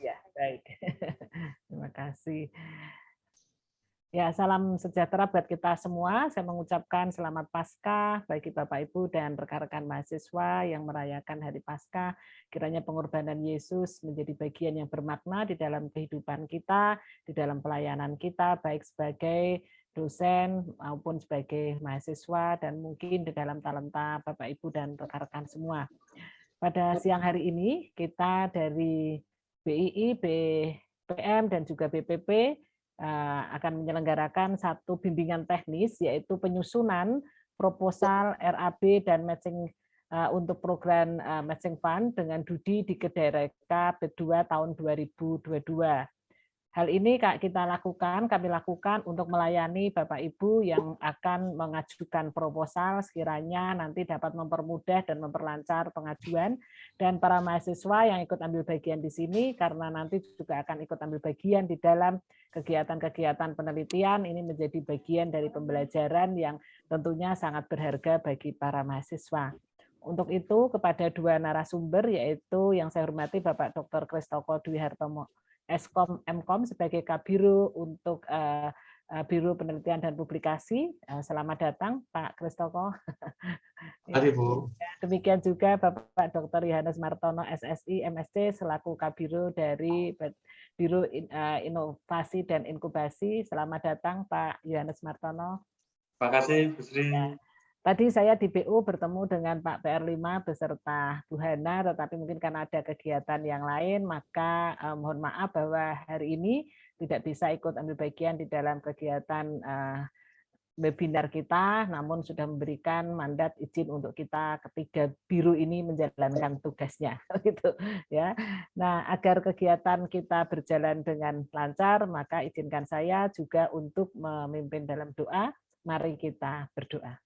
Ya, baik. Terima kasih. Ya, salam sejahtera buat kita semua. Saya mengucapkan selamat Paskah bagi Bapak Ibu dan rekan-rekan mahasiswa yang merayakan Hari Paskah. Kiranya pengorbanan Yesus menjadi bagian yang bermakna di dalam kehidupan kita, di dalam pelayanan kita, baik sebagai dosen maupun sebagai mahasiswa dan mungkin di dalam talenta Bapak Ibu dan rekan-rekan semua. Pada siang hari ini kita dari BII, BPM dan juga BPP akan menyelenggarakan satu bimbingan teknis yaitu penyusunan proposal RAB dan matching untuk program matching fund dengan Dudi di Kedareka B2 tahun 2022. Hal ini kami lakukan untuk melayani Bapak Ibu yang akan mengajukan proposal sekiranya nanti dapat mempermudah dan memperlancar pengajuan dan para mahasiswa yang ikut ambil bagian di sini karena nanti juga akan ikut ambil bagian di dalam kegiatan-kegiatan penelitian ini menjadi bagian dari pembelajaran yang tentunya sangat berharga bagi para mahasiswa. Untuk itu kepada dua narasumber yaitu yang saya hormati Bapak Dr. Kristoko Dwi Hartomo Eskom Mkom sebagai Kabiro untuk Biro Penelitian dan Publikasi. Selamat datang Pak Kristoko. Mari Bu. Demikian juga Bapak Dr. Yohanes Martono SSI MSc selaku Kabiro dari Biro Inovasi dan Inkubasi. Selamat datang Pak Yohanes Martono. Terima kasih Bu Sri. Ya. Tadi saya di BU bertemu dengan Pak PR5 beserta Bu Hana, tetapi mungkin karena ada kegiatan yang lain, maka mohon maaf bahwa hari ini tidak bisa ikut ambil bagian di dalam kegiatan webinar kita, namun sudah memberikan mandat izin untuk kita ketiga biru ini menjalankan tugasnya, gitu ya. Nah, agar kegiatan kita berjalan dengan lancar, maka izinkan saya juga untuk memimpin dalam doa. Mari kita berdoa.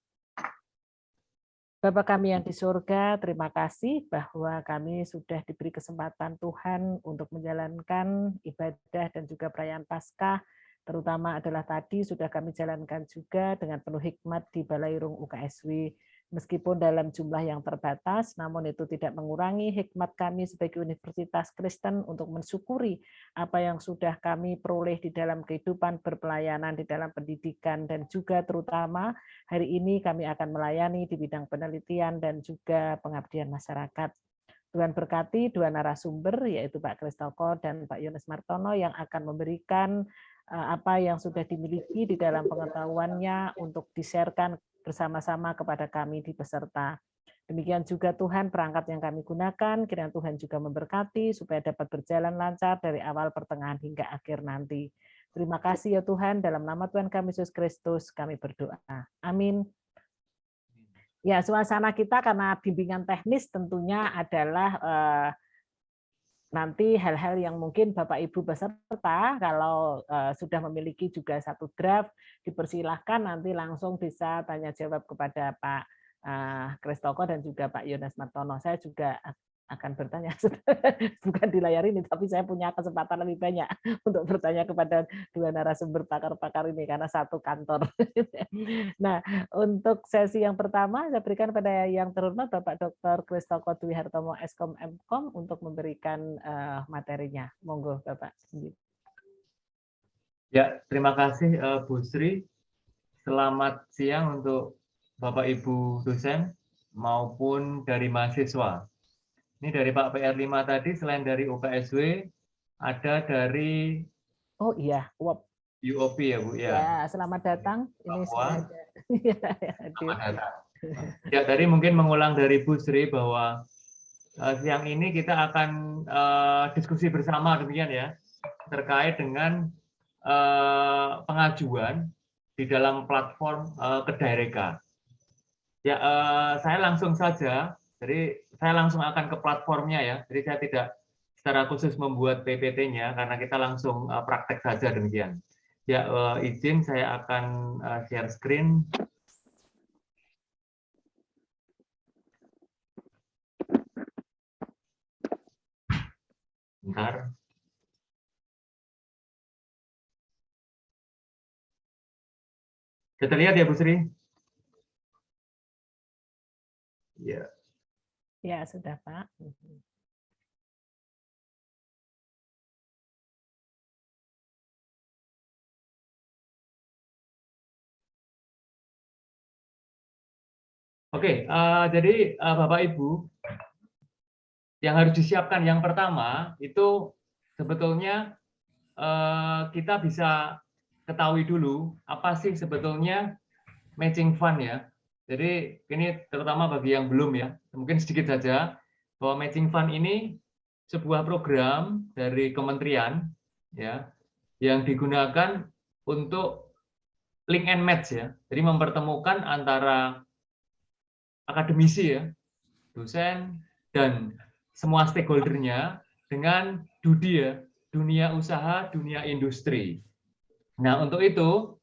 Bapa kami yang di surga, terima kasih bahwa kami sudah diberi kesempatan Tuhan untuk menjalankan ibadah dan juga perayaan Paskah, terutama adalah tadi sudah kami jalankan juga dengan penuh hikmat di Balairung UKSW. Meskipun dalam jumlah yang terbatas, namun itu tidak mengurangi hikmat kami sebagai Universitas Kristen untuk mensyukuri apa yang sudah kami peroleh di dalam kehidupan berpelayanan, di dalam pendidikan, dan juga terutama hari ini kami akan melayani di bidang penelitian dan juga pengabdian masyarakat. Tuhan berkati dua narasumber, yaitu Pak Kristoko dan Pak Yohanes Martono yang akan memberikan apa yang sudah dimiliki di dalam pengetahuannya untuk di-sharekan bersama-sama kepada kami di peserta. Demikian juga Tuhan perangkat yang kami gunakan, kiranya Tuhan juga memberkati supaya dapat berjalan lancar dari awal, pertengahan, hingga akhir nanti. Terima kasih ya Tuhan, dalam nama Tuhan kami Yesus Kristus kami berdoa. Amin. Ya, suasana kita karena bimbingan teknis tentunya adalah nanti hal-hal yang mungkin Bapak Ibu peserta kalau sudah memiliki juga satu draft, dipersilahkan nanti langsung bisa tanya jawab kepada Pak Kristoko dan juga Pak Yohanes Martono. Saya juga akan bertanya, bukan di layar ini, tapi saya punya kesempatan lebih banyak untuk bertanya kepada dua narasumber pakar-pakar ini karena satu kantor. Nah, untuk sesi yang pertama saya berikan pada yang terhormat Bapak Dr. Kristoko Dwi Hartomo Eskom Mkom untuk memberikan materinya. Monggo Bapak. Ya, terima kasih Bu Sri. Selamat siang untuk Bapak Ibu dosen maupun dari mahasiswa. Ini dari Pak PR5 tadi, selain dari UKSW, ada dari Oh iya, UOP ya Bu ya. Ya, selamat datang. Ini sudah ada. Selamat datang. Ya, tadi mungkin mengulang dari Bu Sri bahwa siang ini kita akan diskusi bersama demikian ya, terkait dengan pengajuan di dalam platform Kedareka. Ya, saya langsung saja, jadi saya langsung akan ke platformnya ya, jadi saya tidak secara khusus membuat PPT-nya karena kita langsung praktek saja demikian. Ya, izin saya akan share screen. Bentar. Sudah terlihat ya Bu Sri? Ya. Ya, sudah Pak. Oke, jadi Bapak Ibu, yang harus disiapkan yang pertama itu sebetulnya kita bisa ketahui dulu apa sih sebetulnya matching fund ya. Jadi ini terutama bagi yang belum ya, mungkin sedikit saja bahwa matching fund ini sebuah program dari kementerian ya yang digunakan untuk link and match ya. Jadi mempertemukan antara akademisi ya, dosen dan semua stakeholdernya dengan dunia usaha, dunia industri. Nah, untuk itu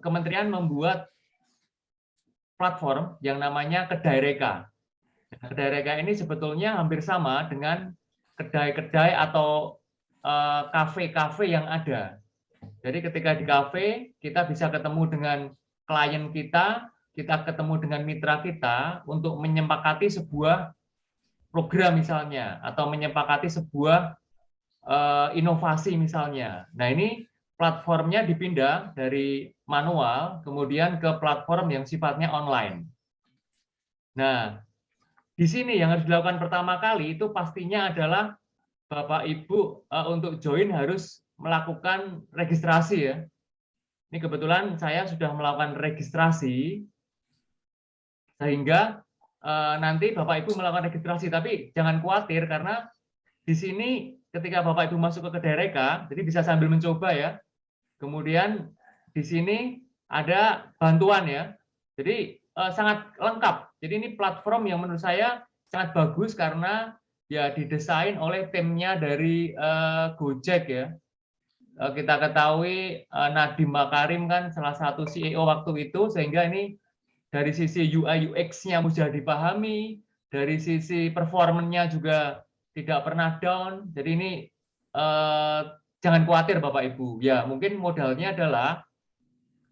kementerian membuat platform yang namanya Kedai Reka. Kedai Reka ini sebetulnya hampir sama dengan kedai-kedai atau kafe-kafe yang ada. Jadi ketika di kafe, kita bisa ketemu dengan klien kita ketemu dengan mitra kita untuk menyepakati sebuah program misalnya, atau menyepakati sebuah inovasi misalnya. Nah ini platformnya dipindah dari manual, kemudian ke platform yang sifatnya online. Nah, di sini yang harus dilakukan pertama kali itu pastinya adalah Bapak Ibu untuk join harus melakukan registrasi ya. Ini kebetulan saya sudah melakukan registrasi, sehingga nanti Bapak Ibu melakukan registrasi, tapi jangan khawatir karena di sini ketika Bapak Ibu masuk ke Kedai Reka, jadi bisa sambil mencoba ya. Kemudian di sini ada bantuan ya. Jadi sangat lengkap. Jadi ini platform yang menurut saya sangat bagus karena ya didesain oleh timnya dari Gojek ya. Kita ketahui Nadiem Makarim kan salah satu CEO waktu itu, sehingga ini dari sisi UI UX-nya mudah dipahami, dari sisi performanya juga tidak pernah down. Jadi ini jangan khawatir Bapak Ibu. Ya, mungkin modalnya adalah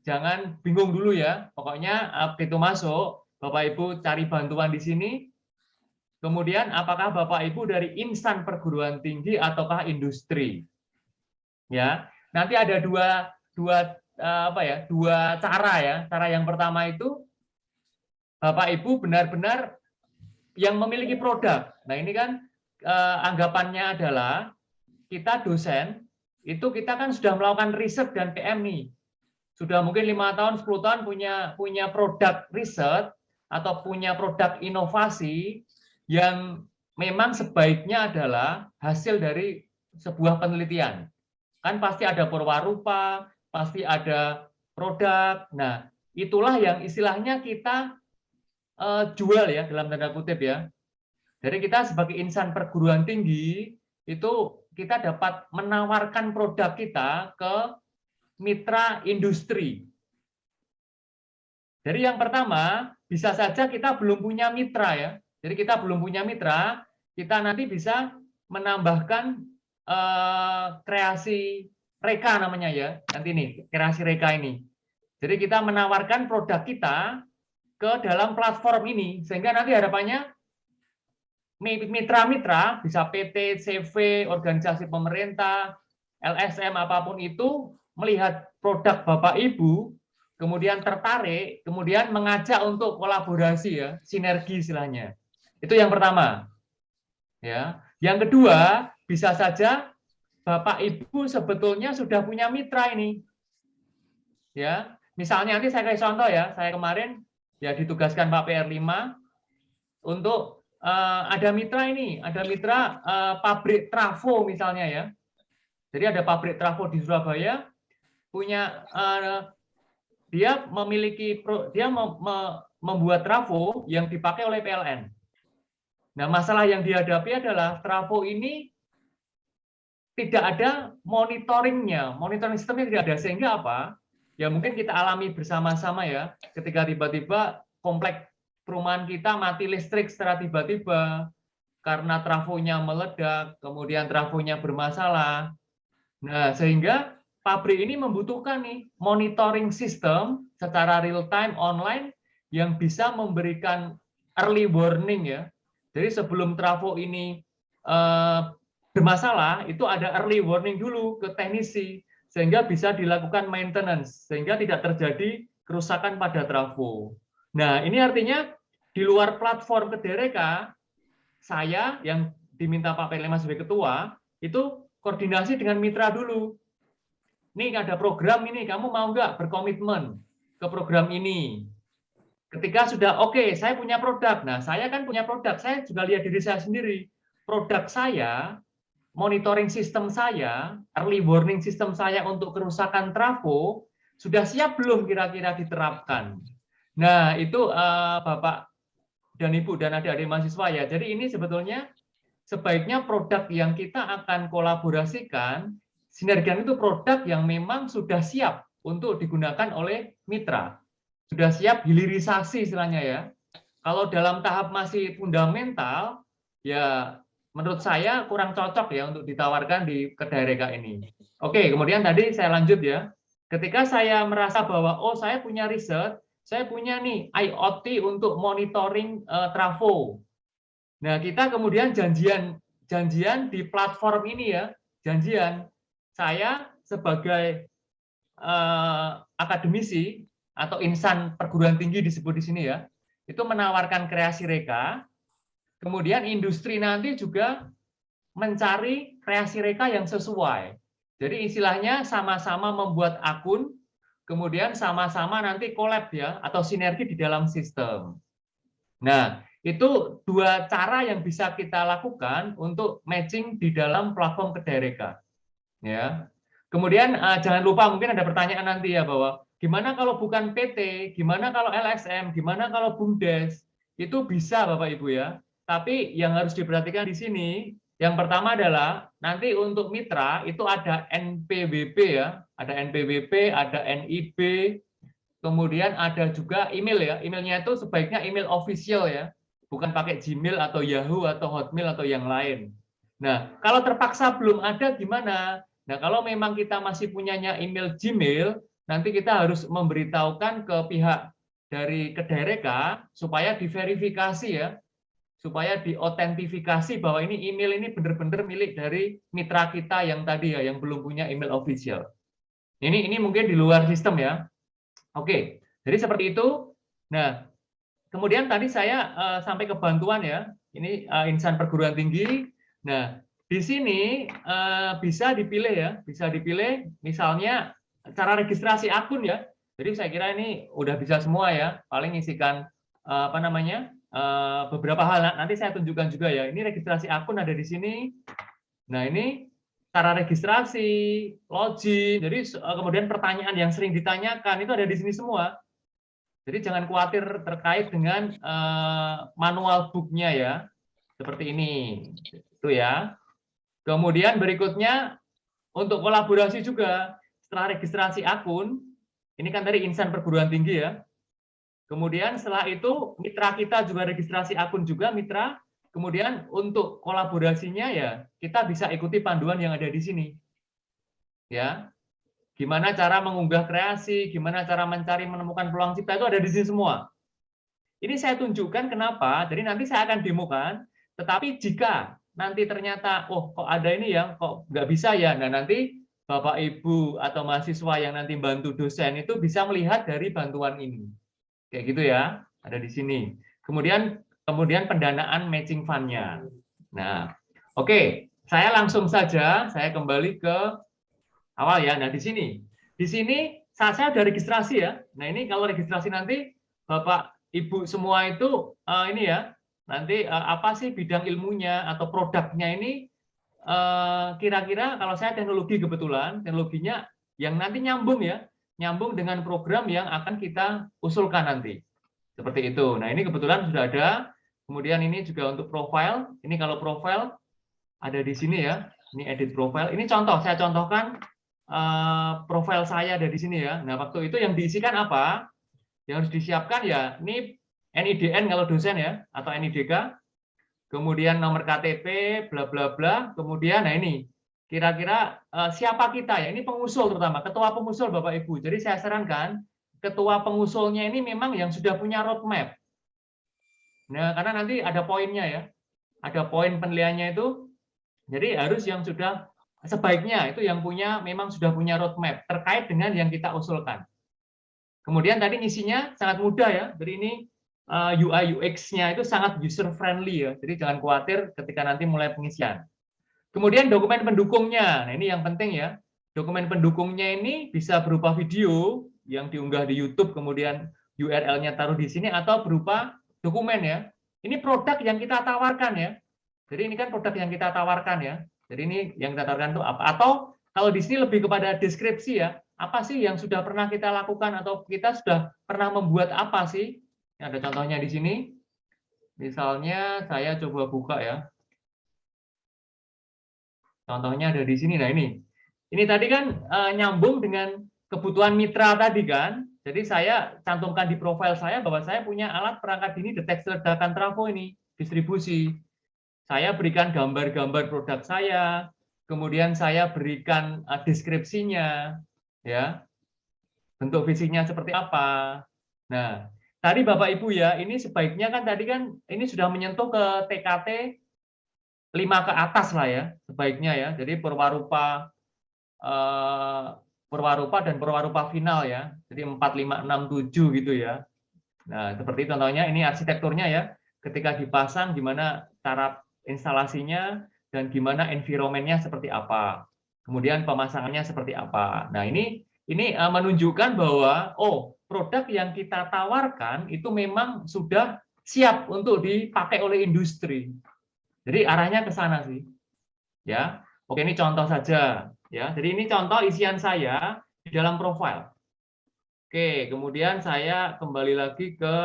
jangan bingung dulu ya. Pokoknya begitu masuk, Bapak Ibu cari bantuan di sini. Kemudian apakah Bapak Ibu dari insan perguruan tinggi ataukah industri? Ya, nanti ada dua cara ya. Cara yang pertama itu Bapak Ibu benar-benar yang memiliki produk. Nah ini kan anggapannya adalah kita dosen itu kita kan sudah melakukan riset dan PMI, sudah mungkin 5 tahun 10 tahun punya produk riset atau punya produk inovasi yang memang sebaiknya adalah hasil dari sebuah penelitian. Kan pasti ada perwarupa, pasti ada produk. Nah, itulah yang istilahnya kita jual ya, dalam tanda kutip ya. Jadi kita sebagai insan perguruan tinggi, itu kita dapat menawarkan produk kita ke mitra industri. Jadi yang pertama, bisa saja kita belum punya mitra ya. Jadi kita belum punya mitra, kita nanti bisa menambahkan kreasi Reka namanya ya, nanti nih kreasi Reka ini. Jadi kita menawarkan produk kita ke dalam platform ini, sehingga nanti harapannya mitra-mitra bisa PT, CV, organisasi pemerintah, LSM apapun itu melihat produk Bapak Ibu, kemudian tertarik, kemudian mengajak untuk kolaborasi ya, sinergi istilahnya. Itu yang pertama. Ya. Yang kedua, bisa saja Bapak Ibu sebetulnya sudah punya mitra ini. Ya, misalnya nanti saya kasih contoh ya, saya kemarin ya ditugaskan Pak PR5 untuk ada mitra ini, ada mitra pabrik trafo misalnya ya. Jadi ada pabrik trafo di Surabaya punya dia membuat trafo yang dipakai oleh PLN. Nah, masalah yang dihadapi adalah trafo ini tidak ada monitoringnya, monitoring sistemnya tidak ada, sehingga apa? Ya mungkin kita alami bersama-sama ya, ketika tiba-tiba komplek perumahan kita mati listrik secara tiba-tiba karena trafonya meledak, kemudian trafonya bermasalah. Nah, sehingga pabrik ini membutuhkan nih monitoring sistem secara real time online yang bisa memberikan early warning ya. Jadi sebelum trafo ini bermasalah, itu ada early warning dulu ke teknisi sehingga bisa dilakukan maintenance sehingga tidak terjadi kerusakan pada trafo. Nah, ini artinya di luar platform Kedereka, saya yang diminta Pak Perlemas sebagai ketua, itu koordinasi dengan mitra dulu. Nih ada program ini, kamu mau nggak berkomitmen ke program ini? Ketika sudah oke, saya punya produk. Nah, saya kan punya produk, saya juga lihat diri saya sendiri. Produk saya, monitoring sistem saya, early warning sistem saya untuk kerusakan trafo, sudah siap belum kira-kira diterapkan? Nah, itu Bapak dan Ibu dan adik-adik mahasiswa ya. Jadi ini sebetulnya sebaiknya produk yang kita akan kolaborasikan, sinergian itu produk yang memang sudah siap untuk digunakan oleh mitra. Sudah siap hilirisasi istilahnya ya. Kalau dalam tahap masih fundamental, ya menurut saya kurang cocok ya untuk ditawarkan di Kedereka ini. Oke, kemudian tadi saya lanjut ya. Ketika saya merasa bahwa, oh saya punya riset, saya punya nih IoT untuk monitoring trafo. Nah, kita kemudian janjian di platform ini ya, janjian. Saya sebagai akademisi atau insan perguruan tinggi disebut di sini ya, itu menawarkan kreasi reka, kemudian industri nanti juga mencari kreasi reka yang sesuai. Jadi istilahnya sama-sama membuat akun, kemudian sama-sama nanti collab ya, atau sinergi di dalam sistem. Nah, itu dua cara yang bisa kita lakukan untuk matching di dalam platform Kedereka. Ya. Kemudian jangan lupa mungkin ada pertanyaan nanti ya bahwa gimana kalau bukan PT, gimana kalau LSM, gimana kalau BUMDes, itu bisa Bapak Ibu ya. Tapi yang harus diperhatikan di sini, yang pertama adalah nanti untuk mitra itu ada NPWP ya, ada NPWP, ada NIB, kemudian ada juga email ya. Emailnya itu sebaiknya email official ya, bukan pakai Gmail atau Yahoo atau Hotmail atau yang lain. Nah, kalau terpaksa belum ada gimana? Nah, kalau memang kita masih punyanya email Gmail, nanti kita harus memberitahukan ke pihak dari Kedereka supaya diverifikasi ya, supaya diotentifikasi bahwa ini email ini benar-benar milik dari mitra kita yang tadi ya, yang belum punya email official. Ini mungkin di luar sistem ya. Oke, jadi seperti itu. Nah, kemudian tadi saya sampai ke bantuan ya. Ini insan perguruan tinggi. Nah, di sini bisa dipilih ya, bisa dipilih misalnya cara registrasi akun ya. Jadi saya kira ini udah bisa semua ya. Paling isikan apa namanya beberapa hal. Nanti saya tunjukkan juga ya. Ini registrasi akun ada di sini. Nah ini cara registrasi, login. Jadi kemudian pertanyaan yang sering ditanyakan itu ada di sini semua. Jadi jangan khawatir terkait dengan manual booknya ya, seperti ini, itu ya. Kemudian berikutnya untuk kolaborasi juga setelah registrasi akun, ini kan tadi insan perguruan tinggi ya. Kemudian setelah itu mitra kita juga registrasi akun juga mitra. Kemudian untuk kolaborasinya ya kita bisa ikuti panduan yang ada di sini, ya. Gimana cara mengunggah kreasi, gimana cara mencari menemukan peluang cipta itu ada di sini semua. Ini saya tunjukkan kenapa, jadi nanti saya akan demokan, tetapi jika nanti ternyata, oh kok ada ini ya, kok nggak bisa ya, nah nanti Bapak Ibu atau mahasiswa yang nanti bantu dosen itu bisa melihat dari bantuan ini. Kayak gitu ya, ada di sini. Kemudian pendanaan matching fund-nya. Nah, oke, saya langsung saja, saya kembali ke awal ya. Nah, di sini saya sudah registrasi ya. Nah, ini kalau registrasi nanti Bapak Ibu semua itu ini ya, nanti apa sih bidang ilmunya atau produknya ini kira-kira kalau saya teknologi kebetulan, teknologinya yang nanti nyambung ya, nyambung dengan program yang akan kita usulkan nanti. Seperti itu. Nah, ini kebetulan sudah ada. Kemudian ini juga untuk profile. Ini kalau profile ada di sini ya. Ini edit profile. Ini contoh, saya contohkan profile saya ada di sini ya. Nah, waktu itu yang diisikan apa? Yang harus disiapkan ya, ini NIDN kalau dosen ya, atau NIDK. Kemudian nomor KTP, bla bla bla. Kemudian, nah ini kira-kira siapa kita ya? Ini pengusul terutama, ketua pengusul Bapak Ibu. Jadi saya sarankan ketua pengusulnya ini memang yang sudah punya roadmap. Nah, karena nanti ada poinnya ya, ada poin penilaiannya itu. Jadi harus yang sudah sebaiknya itu yang punya memang sudah punya roadmap terkait dengan yang kita usulkan. Kemudian tadi ngisinya sangat mudah ya. Jadi ini UI UX-nya itu sangat user friendly ya. Jadi jangan khawatir ketika nanti mulai pengisian. Kemudian dokumen pendukungnya. Nah, ini yang penting ya. Dokumen pendukungnya ini bisa berupa video yang diunggah di YouTube, kemudian URL-nya taruh di sini, atau berupa dokumen ya. Ini produk yang kita tawarkan ya. Jadi ini kan produk yang kita tawarkan ya. Jadi ini yang kita tawarkan itu apa? Atau kalau di sini lebih kepada deskripsi ya. Apa sih yang sudah pernah kita lakukan atau kita sudah pernah membuat apa sih? Ini ada contohnya di sini. Misalnya saya coba buka ya. Contohnya ada di sini. Nah ini tadi kan nyambung dengan kebutuhan mitra tadi kan. Jadi saya cantumkan di profil saya bahwa saya punya alat perangkat dini deteksi ledakan trafo ini, distribusi. Saya berikan gambar-gambar produk saya, kemudian saya berikan deskripsinya, ya, bentuk fisiknya seperti apa. Nah, tadi Bapak Ibu ya, ini sebaiknya kan tadi kan ini sudah menyentuh ke TKT 5 ke atas lah ya, sebaiknya ya. Jadi perwarupa dan perwarupa final ya. Jadi 4, 5, 6, 7 gitu ya. Nah, seperti contohnya ini arsitekturnya ya. Ketika dipasang gimana cara instalasinya dan gimana environment-nya seperti apa. Kemudian pemasangannya seperti apa. Nah, ini menunjukkan bahwa produk yang kita tawarkan itu memang sudah siap untuk dipakai oleh industri. Jadi arahnya ke sana sih. Ya. Oke, ini contoh saja ya. Jadi ini contoh isian saya di dalam profil. Oke, kemudian saya kembali lagi ke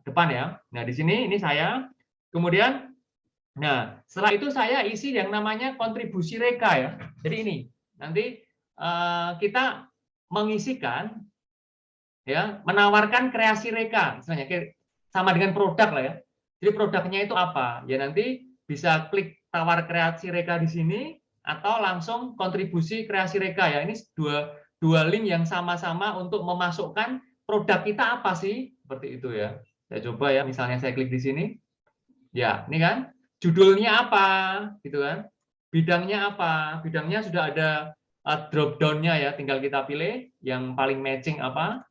depan ya. Nah, di sini ini saya. Kemudian setelah itu saya isi yang namanya kontribusi reka ya. Jadi ini nanti kita mengisikan ya, menawarkan kreasi reka misalnya sama dengan produk lah ya. Jadi produknya itu apa? Ya nanti bisa klik tawar kreasi reka di sini atau langsung kontribusi kreasi reka ya. Ini dua link yang sama-sama untuk memasukkan produk kita apa sih? Seperti itu ya. Saya coba ya, misalnya saya klik di sini. Ya, ini kan judulnya apa gitu kan. Bidangnya apa? Bidangnya sudah ada drop down-nya ya, tinggal kita pilih yang paling matching apa.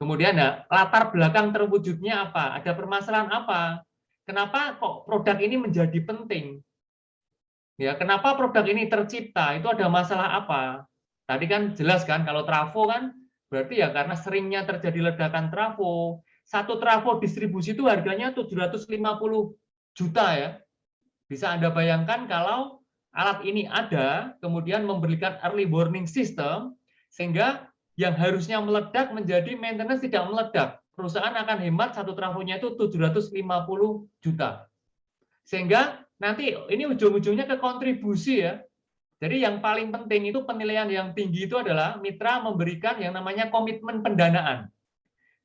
Kemudian latar belakang terwujudnya apa? Ada permasalahan apa? Kenapa kok produk ini menjadi penting? Ya, kenapa produk ini tercipta? Itu ada masalah apa? Tadi kan jelas kan kalau trafo kan berarti ya karena seringnya terjadi ledakan trafo. Satu trafo distribusi itu harganya 750 juta ya. Bisa Anda bayangkan kalau alat ini ada, kemudian memberikan early warning system, sehingga yang harusnya meledak menjadi maintenance tidak meledak. Perusahaan akan hemat satu trafonya itu 750 juta. Sehingga nanti ini ujung-ujungnya ke kontribusi ya. Jadi yang paling penting itu penilaian yang tinggi itu adalah mitra memberikan yang namanya komitmen pendanaan.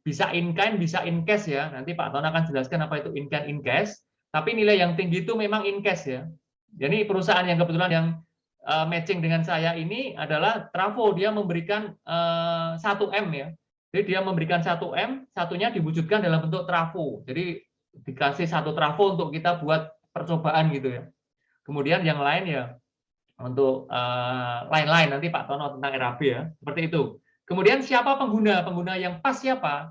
Bisa in kind, bisa in cash ya. Nanti Pak Ton akan jelaskan apa itu in kind, in cash. Tapi nilai yang tinggi itu memang in cash ya. Jadi perusahaan yang kebetulan yang matching dengan saya ini adalah Trafo, dia memberikan 1M ya. Jadi dia memberikan 1M, satunya diwujudkan dalam bentuk Trafo. Jadi dikasih satu Trafo untuk kita buat percobaan gitu ya. Kemudian yang lain ya untuk lain-lain nanti Pak Tono tentang RAB ya, seperti itu. Kemudian siapa pengguna? Pengguna yang pas siapa?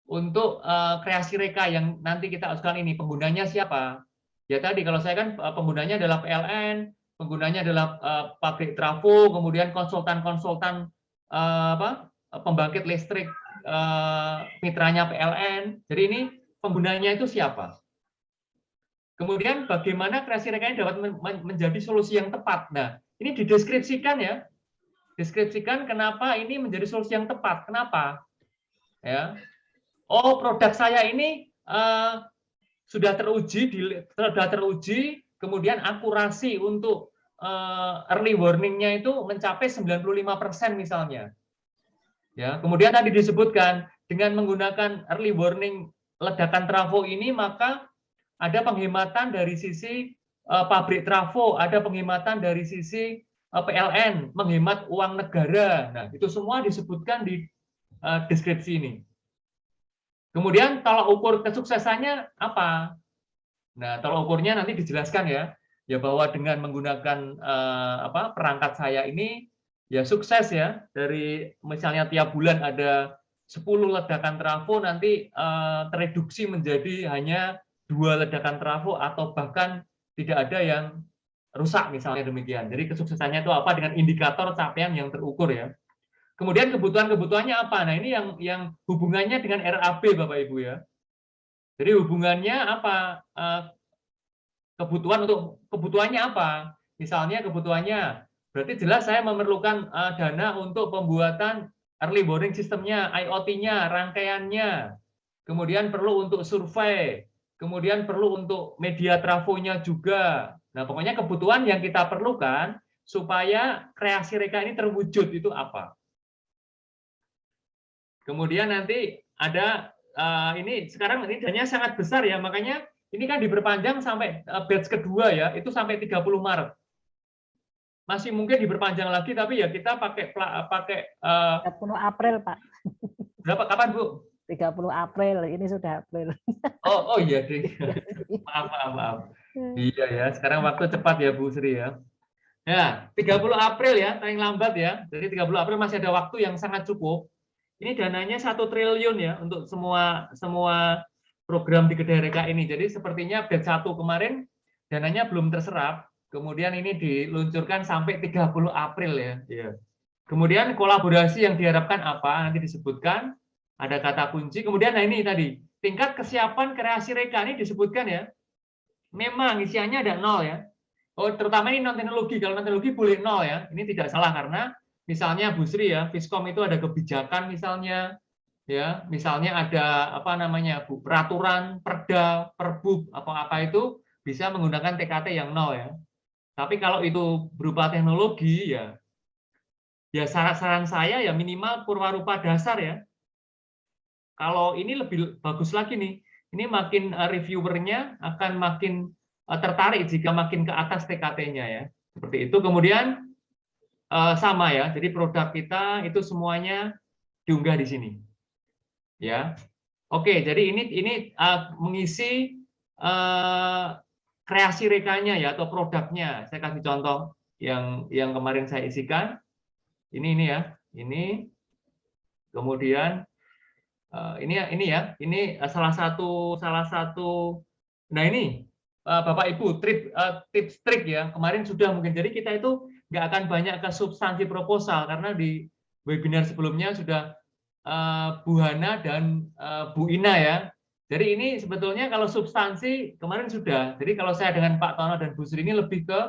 Untuk kreasi reka yang nanti kita usulkan ini, penggunanya siapa? Ya tadi kalau saya kan penggunanya adalah PLN, penggunanya adalah pabrik trafo, kemudian konsultan-konsultan pembangkit listrik mitranya PLN. Jadi ini penggunanya itu siapa? Kemudian bagaimana kreasi reka ini dapat menjadi solusi yang tepat. Nah, ini dideskripsikan ya. Deskripsikan kenapa ini menjadi solusi yang tepat. Kenapa? Ya. Oh, produk saya ini sudah teruji, kemudian akurasi untuk early warning-nya itu mencapai 95% misalnya. Ya, kemudian tadi disebutkan dengan menggunakan early warning ledakan trafo ini maka ada penghematan dari sisi pabrik trafo, ada penghematan dari sisi PLN, menghemat uang negara. Nah, itu semua disebutkan di deskripsi ini. Kemudian tolak ukur kesuksesannya apa? Nah, tolak ukurnya nanti dijelaskan ya. Ya bahwa dengan menggunakan perangkat saya ini ya sukses ya. Dari misalnya tiap bulan ada 10 ledakan trafo nanti tereduksi menjadi hanya 2 ledakan trafo atau bahkan tidak ada yang rusak misalnya demikian. Jadi kesuksesannya itu apa dengan indikator capaian yang terukur ya. Kemudian kebutuhan-kebutuhannya apa? Nah, ini yang hubungannya dengan RAB Bapak Ibu ya. Jadi hubungannya apa? Kebutuhannya apa? Misalnya kebutuhannya berarti jelas saya memerlukan dana untuk pembuatan early warning sistemnya, IoT-nya, rangkaiannya. Kemudian perlu untuk survei, kemudian perlu untuk media trafonya juga. Nah, pokoknya kebutuhan yang kita perlukan supaya kreasi reka ini terwujud itu apa? Kemudian nanti ada ini sekarang ini dananya sangat besar ya, makanya ini kan diperpanjang sampai batch kedua ya, itu sampai 30 Maret. Masih mungkin diperpanjang lagi, tapi ya kita pakai 30 April, Pak. Berapa kapan, Bu? 30 April, ini sudah April. Oh iya, deh. Maaf. Iya ya, sekarang waktu cepat ya, Bu Sri ya. Ya, 30 April ya, paling lambat ya. Jadi 30 April masih ada waktu yang sangat cukup. Ini dananya 1 triliun ya untuk semua program di Kedai Reka ini. Jadi sepertinya batch 1 kemarin dananya belum terserap. Kemudian ini diluncurkan sampai 30 April ya. Kemudian kolaborasi yang diharapkan apa? Nanti disebutkan. Ada kata kunci. Kemudian nah ini tadi, tingkat kesiapan kreasi reka ini disebutkan ya. Memang isiannya ada 0 ya. Oh, terutama ini non teknologi. Kalau non teknologi boleh 0 ya. Ini tidak salah karena misalnya Bu Sri ya, Fiskom itu ada kebijakan misalnya ya, misalnya ada apa namanya Bu, peraturan, perda, perbub apa itu bisa menggunakan TKT yang 0 ya. Tapi kalau itu berupa teknologi ya saran saya ya minimal purwarupa dasar ya. Kalau ini lebih bagus lagi nih, ini makin reviewernya akan makin tertarik jika makin ke atas TKT-nya ya. Seperti itu. Kemudian sama ya, jadi produk kita itu semuanya diunggah di sini. Ya, oke. Jadi ini mengisi kreasi rekanya ya atau produknya. Saya kasih contoh yang kemarin saya isikan. Ini ya, ini. Kemudian ini ya, ini salah satu. Nah ini Bapak Ibu tips trik ya. Kemarin sudah mungkin jadi kita itu nggak akan banyak ke substansi proposal karena di webinar sebelumnya sudah Bu Hana dan Bu Ina ya. Jadi ini sebetulnya kalau substansi kemarin sudah. Jadi kalau saya dengan Pak Tono dan Bu Sri ini lebih ke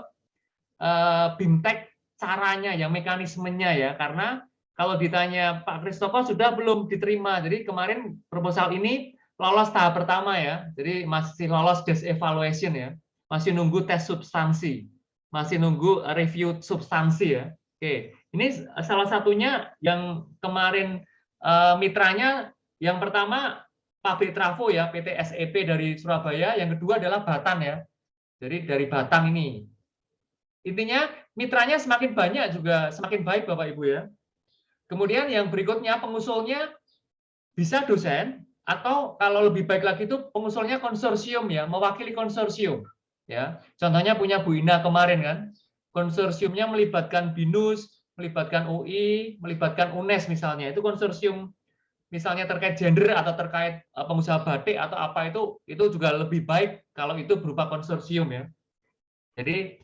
BIMTEK caranya ya, mekanismenya ya. Karena kalau ditanya Pak Christopher sudah belum diterima. Jadi kemarin proposal ini lolos tahap pertama ya. Jadi masih lolos desk evaluation ya. Masih nunggu tes substansi. Masih nunggu review substansi ya. Oke, ini salah satunya yang kemarin mitranya yang pertama pabrik trafo ya, PT SEP dari Surabaya. Yang kedua adalah Batan ya. Jadi dari Batang ini. Intinya mitranya semakin banyak juga semakin baik Bapak Ibu ya. Kemudian yang berikutnya pengusulnya bisa dosen atau kalau lebih baik lagi itu pengusulnya konsorsium ya, mewakili konsorsium ya. Contohnya punya Bu Ina kemarin kan. Konsorsiumnya melibatkan BINUS, melibatkan UI, melibatkan UNES misalnya. Itu konsorsium misalnya terkait gender atau terkait pengusaha batik atau apa itu juga lebih baik kalau itu berupa konsorsium ya. Jadi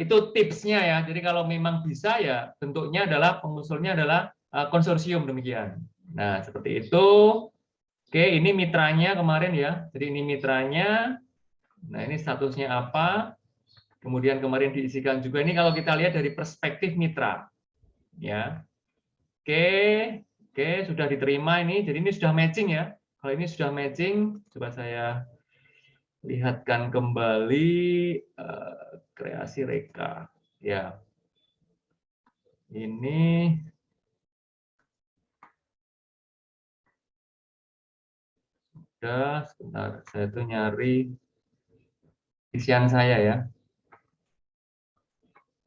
itu tipsnya ya. Jadi kalau memang bisa ya bentuknya adalah pengusulnya adalah konsorsium demikian. Nah seperti itu. Oke, ini mitranya kemarin ya. Jadi ini mitranya. Nah ini statusnya apa? Kemudian kemarin diisikan juga ini kalau kita lihat dari perspektif mitra. Ya. Oke, sudah diterima ini. Jadi ini sudah matching ya. Kalau ini sudah matching, coba saya lihatkan kembali kreasi reka. Ya. Ini sudah, sebentar, saya tuh nyari isian saya ya.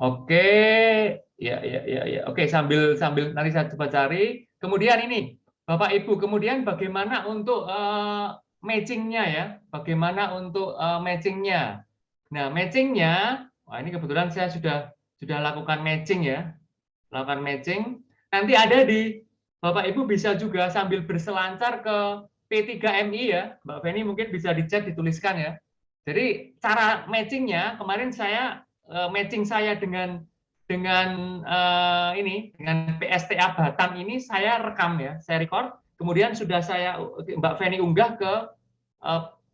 Oke, ya. Oke, sambil nanti saya coba cari. Kemudian ini, Bapak Ibu, kemudian bagaimana untuk matchingnya ya? Bagaimana untuk matchingnya? Nah, matchingnya, wah ini kebetulan saya sudah lakukan matching ya, lakukan matching. Nanti ada di Bapak Ibu bisa juga sambil berselancar ke P3MI ya, Mbak Feni mungkin bisa di chat dituliskan ya. Jadi cara matchingnya kemarin saya matching saya dengan dengan PSTA Batam ini saya rekam ya, saya record. Kemudian sudah Mbak Feni unggah ke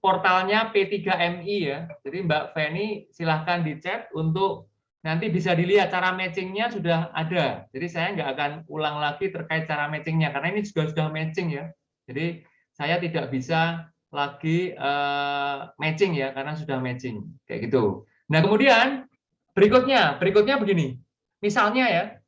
portalnya P3MI ya. Jadi Mbak Feni silahkan di chat untuk nanti bisa dilihat cara matchingnya sudah ada. Jadi saya nggak akan ulang lagi terkait cara matchingnya karena ini juga sudah matching ya. Jadi saya tidak bisa lagi matching ya karena sudah matching kayak gitu. Nah kemudian berikutnya begini. Misalnya ya,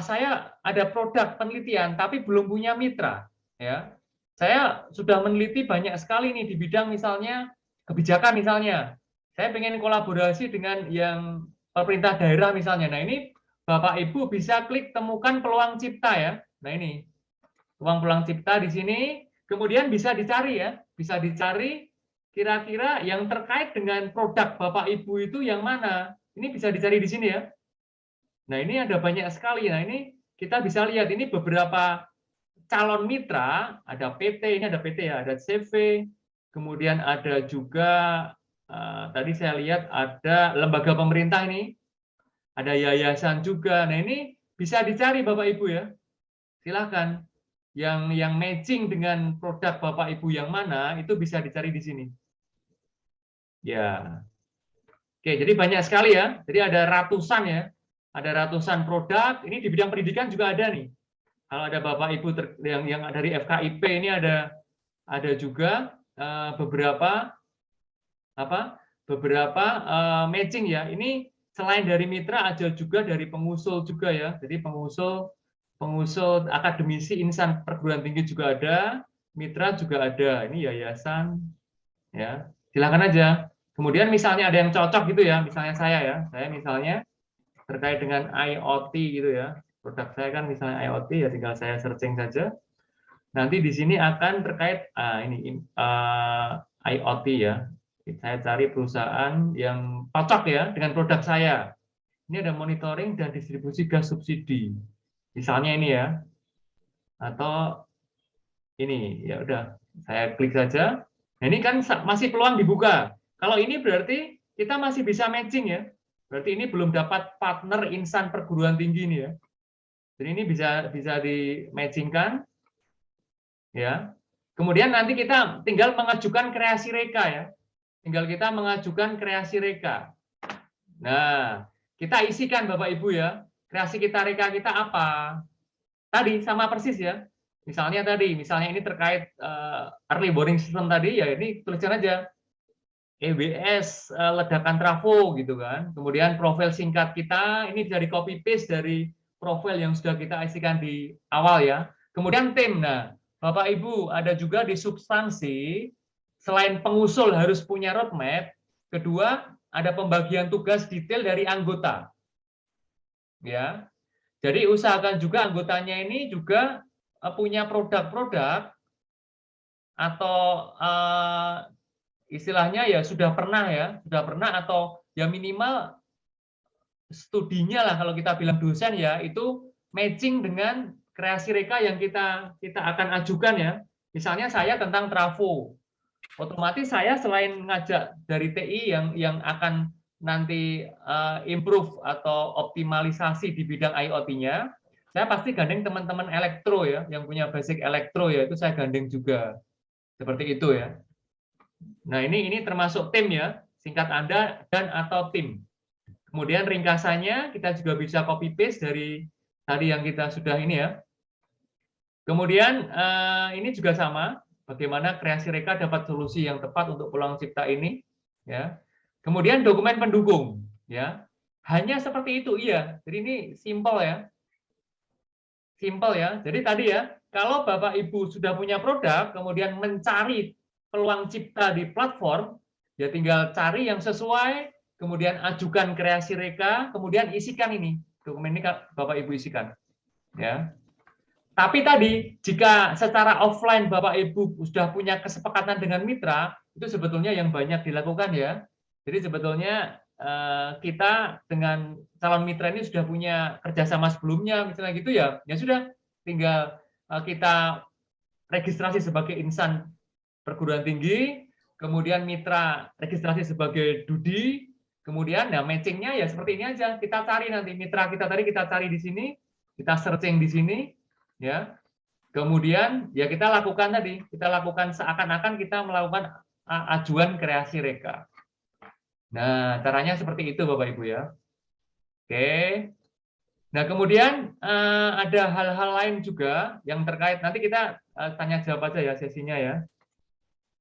saya ada produk penelitian tapi belum punya mitra ya. Saya sudah meneliti banyak sekali nih di bidang misalnya kebijakan misalnya. Saya pengen kolaborasi dengan yang pemerintah daerah misalnya. Nah ini Bapak Ibu bisa klik temukan peluang cipta ya. Nah ini peluang cipta di sini. Kemudian bisa dicari ya, bisa dicari kira-kira yang terkait dengan produk Bapak Ibu itu yang mana. Ini bisa dicari di sini ya. Nah ini ada banyak sekali. Nah ini kita bisa lihat ini beberapa calon mitra. Ada PT, ini ada PT ya, ada CV. Kemudian ada juga tadi saya lihat ada lembaga pemerintah ini, ada yayasan juga. Nah ini bisa dicari Bapak Ibu ya, silakan. Yang matching dengan produk Bapak Ibu yang mana itu bisa dicari di sini. Ya, oke. Jadi banyak sekali ya. Jadi ada ratusan ya, ada ratusan produk. Ini di bidang pendidikan juga ada nih. Kalau ada Bapak Ibu yang dari FKIP ini ada juga beberapa matching ya. Ini selain dari mitra ada juga dari pengusul juga ya. Jadi pengusul akademisi insan perguruan tinggi juga ada, mitra juga ada. Ini yayasan ya. Silakan aja. Kemudian misalnya ada yang cocok gitu ya, misalnya saya misalnya terkait dengan IoT gitu ya. Produk saya kan misalnya IoT ya, tinggal saya searching saja. Nanti di sini akan terkait IoT ya. Saya cari perusahaan yang cocok ya dengan produk saya. Ini ada monitoring dan distribusi gas subsidi. Misalnya ini ya. Atau ini ya udah saya klik saja. Nah, ini kan masih peluang dibuka. Kalau ini berarti kita masih bisa matching ya. Berarti ini belum dapat partner insan perguruan tinggi ini ya. Jadi ini bisa di matchingkan ya. Kemudian nanti kita tinggal mengajukan kreasi reka ya. Tinggal kita mengajukan kreasi reka. Nah, kita isikan Bapak Ibu ya. Kreasi kita reka kita apa? Tadi sama persis ya. Misalnya ini terkait early warning system tadi ya, ini tulisan aja EWS ledakan trafo gitu kan. Kemudian profil singkat kita ini dari copy paste dari profil yang sudah kita isikan di awal ya. Kemudian tim. Nah, Bapak Ibu ada juga di substansi selain pengusul harus punya roadmap, kedua ada pembagian tugas detail dari anggota. Ya. Jadi usahakan juga anggotanya ini juga punya produk-produk atau istilahnya ya sudah pernah atau ya minimal studinya lah kalau kita bilang dosen ya itu matching dengan kreasi reka yang kita akan ajukan ya. Misalnya saya tentang trafo. Otomatis saya selain ngajak dari TI yang akan nanti improve atau optimalisasi di bidang IoT-nya, saya pasti gandeng teman-teman elektro ya, yang punya basic elektro ya, itu saya gandeng juga. Seperti itu ya. Nah, ini termasuk tim ya, singkat Anda dan atau tim. Kemudian ringkasannya kita juga bisa copy paste dari tadi yang kita sudah ini ya. Kemudian ini juga sama, bagaimana kreasi reka dapat solusi yang tepat untuk peluang cipta ini ya. Kemudian dokumen pendukung ya. Hanya seperti itu iya. Jadi ini simple ya. Simple ya. Jadi tadi ya, kalau Bapak Ibu sudah punya produk kemudian mencari peluang cipta di platform, ya tinggal cari yang sesuai, kemudian ajukan kreasi reka, kemudian isikan ini. Dokumen ini Bapak Ibu isikan. Ya. Tapi tadi, jika secara offline Bapak Ibu sudah punya kesepakatan dengan mitra, itu sebetulnya yang banyak dilakukan ya. Jadi sebetulnya kita dengan calon mitra ini sudah punya kerjasama sebelumnya, misalnya gitu ya, ya sudah tinggal kita registrasi sebagai insan perguruan tinggi, kemudian mitra registrasi sebagai DUDI, kemudian nah matchingnya ya seperti ini aja. Kita cari nanti mitra kita tadi, kita cari di sini, kita searching di sini, ya. Kemudian ya kita lakukan tadi, kita lakukan seakan-akan kita melakukan ajuan kreasi reka. Nah, caranya seperti itu Bapak Ibu ya. Oke. Nah, kemudian ada hal-hal lain juga yang terkait, nanti kita tanya jawab aja ya sesinya ya.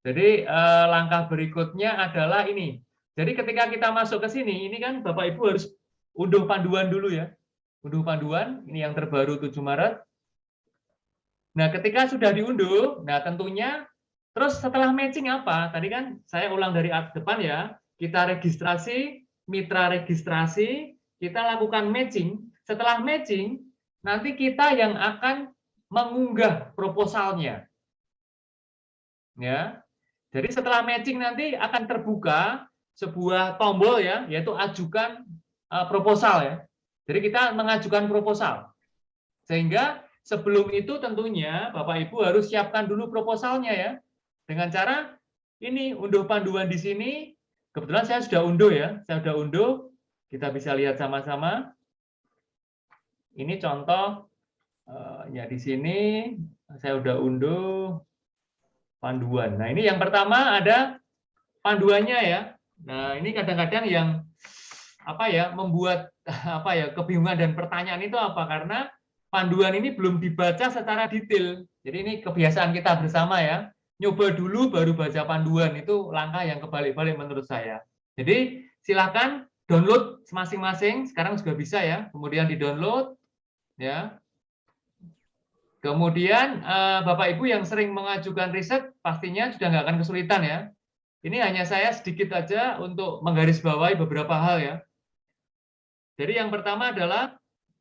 Jadi langkah berikutnya adalah ini. Jadi ketika kita masuk ke sini, ini kan Bapak Ibu harus unduh panduan dulu ya. Unduh panduan, ini yang terbaru 7 Maret. Nah, ketika sudah diunduh, nah tentunya terus setelah matching apa? Tadi kan saya ulang dari depan ya. Kita registrasi, mitra registrasi, kita lakukan matching. Setelah matching, nanti kita yang akan mengunggah proposalnya. Ya. Jadi setelah matching nanti akan terbuka sebuah tombol ya, yaitu ajukan proposal ya. Jadi kita mengajukan proposal. Sehingga sebelum itu tentunya Bapak Ibu harus siapkan dulu proposalnya ya. Dengan cara ini unduh panduan di sini. Kebetulan saya sudah unduh ya. Saya sudah unduh. Kita bisa lihat sama-sama. Ini contoh ya di sini saya sudah unduh panduan. Nah, ini yang pertama ada panduannya ya. Nah, ini kadang-kadang yang membuat kebingungan dan pertanyaan itu apa? Karena panduan ini belum dibaca secara detail. Jadi ini kebiasaan kita bersama ya. Nyoba dulu baru baca panduan, itu langkah yang kebalik-balik menurut saya. Jadi silakan download masing-masing, sekarang juga bisa ya. Kemudian di-download ya. Kemudian Bapak Ibu yang sering mengajukan riset pastinya sudah nggak akan kesulitan ya. Ini hanya saya sedikit aja untuk menggarisbawahi beberapa hal ya. Jadi yang pertama adalah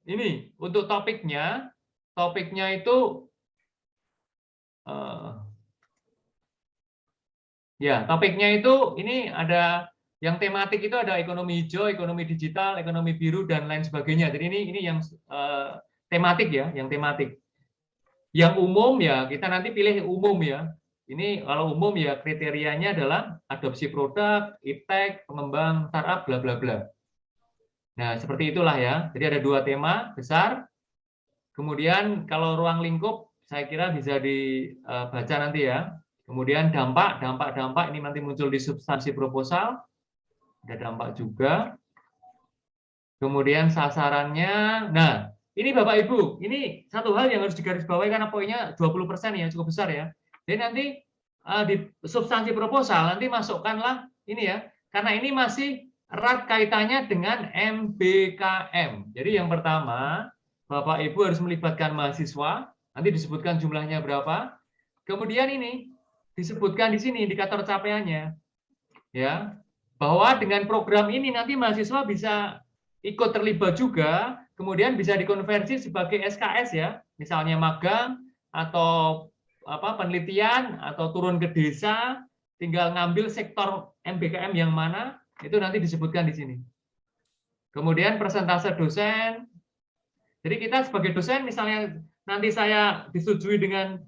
ini untuk topiknya itu topiknya itu ini ada yang tematik itu ada ekonomi hijau, ekonomi digital, ekonomi biru dan lain sebagainya. Jadi ini yang tematik ya, yang tematik. Yang umum ya kita nanti pilih umum ya. Ini kalau umum ya kriterianya adalah adopsi produk, iptek, pengembang startup, bla bla bla. Nah seperti itulah ya. Jadi ada 2 tema besar. Kemudian kalau ruang lingkup saya kira bisa dibaca nanti ya. Kemudian dampak ini nanti muncul di substansi proposal. Ada dampak juga. Kemudian sasarannya. Nah, ini Bapak Ibu, ini satu hal yang harus digarisbawahi karena poinnya 20% ya, cukup besar ya. Jadi nanti di substansi proposal nanti masukkanlah ini ya, karena ini masih erat kaitannya dengan MBKM. Jadi yang pertama, Bapak Ibu harus melibatkan mahasiswa, nanti disebutkan jumlahnya berapa. Kemudian ini disebutkan di sini indikator capaiannya. Ya, bahwa dengan program ini nanti mahasiswa bisa ikut terlibat juga, kemudian bisa dikonversi sebagai SKS ya, misalnya magang atau penelitian atau turun ke desa, tinggal ngambil sektor MBKM yang mana, itu nanti disebutkan di sini. Kemudian persentase dosen. Jadi kita sebagai dosen misalnya nanti saya disetujui dengan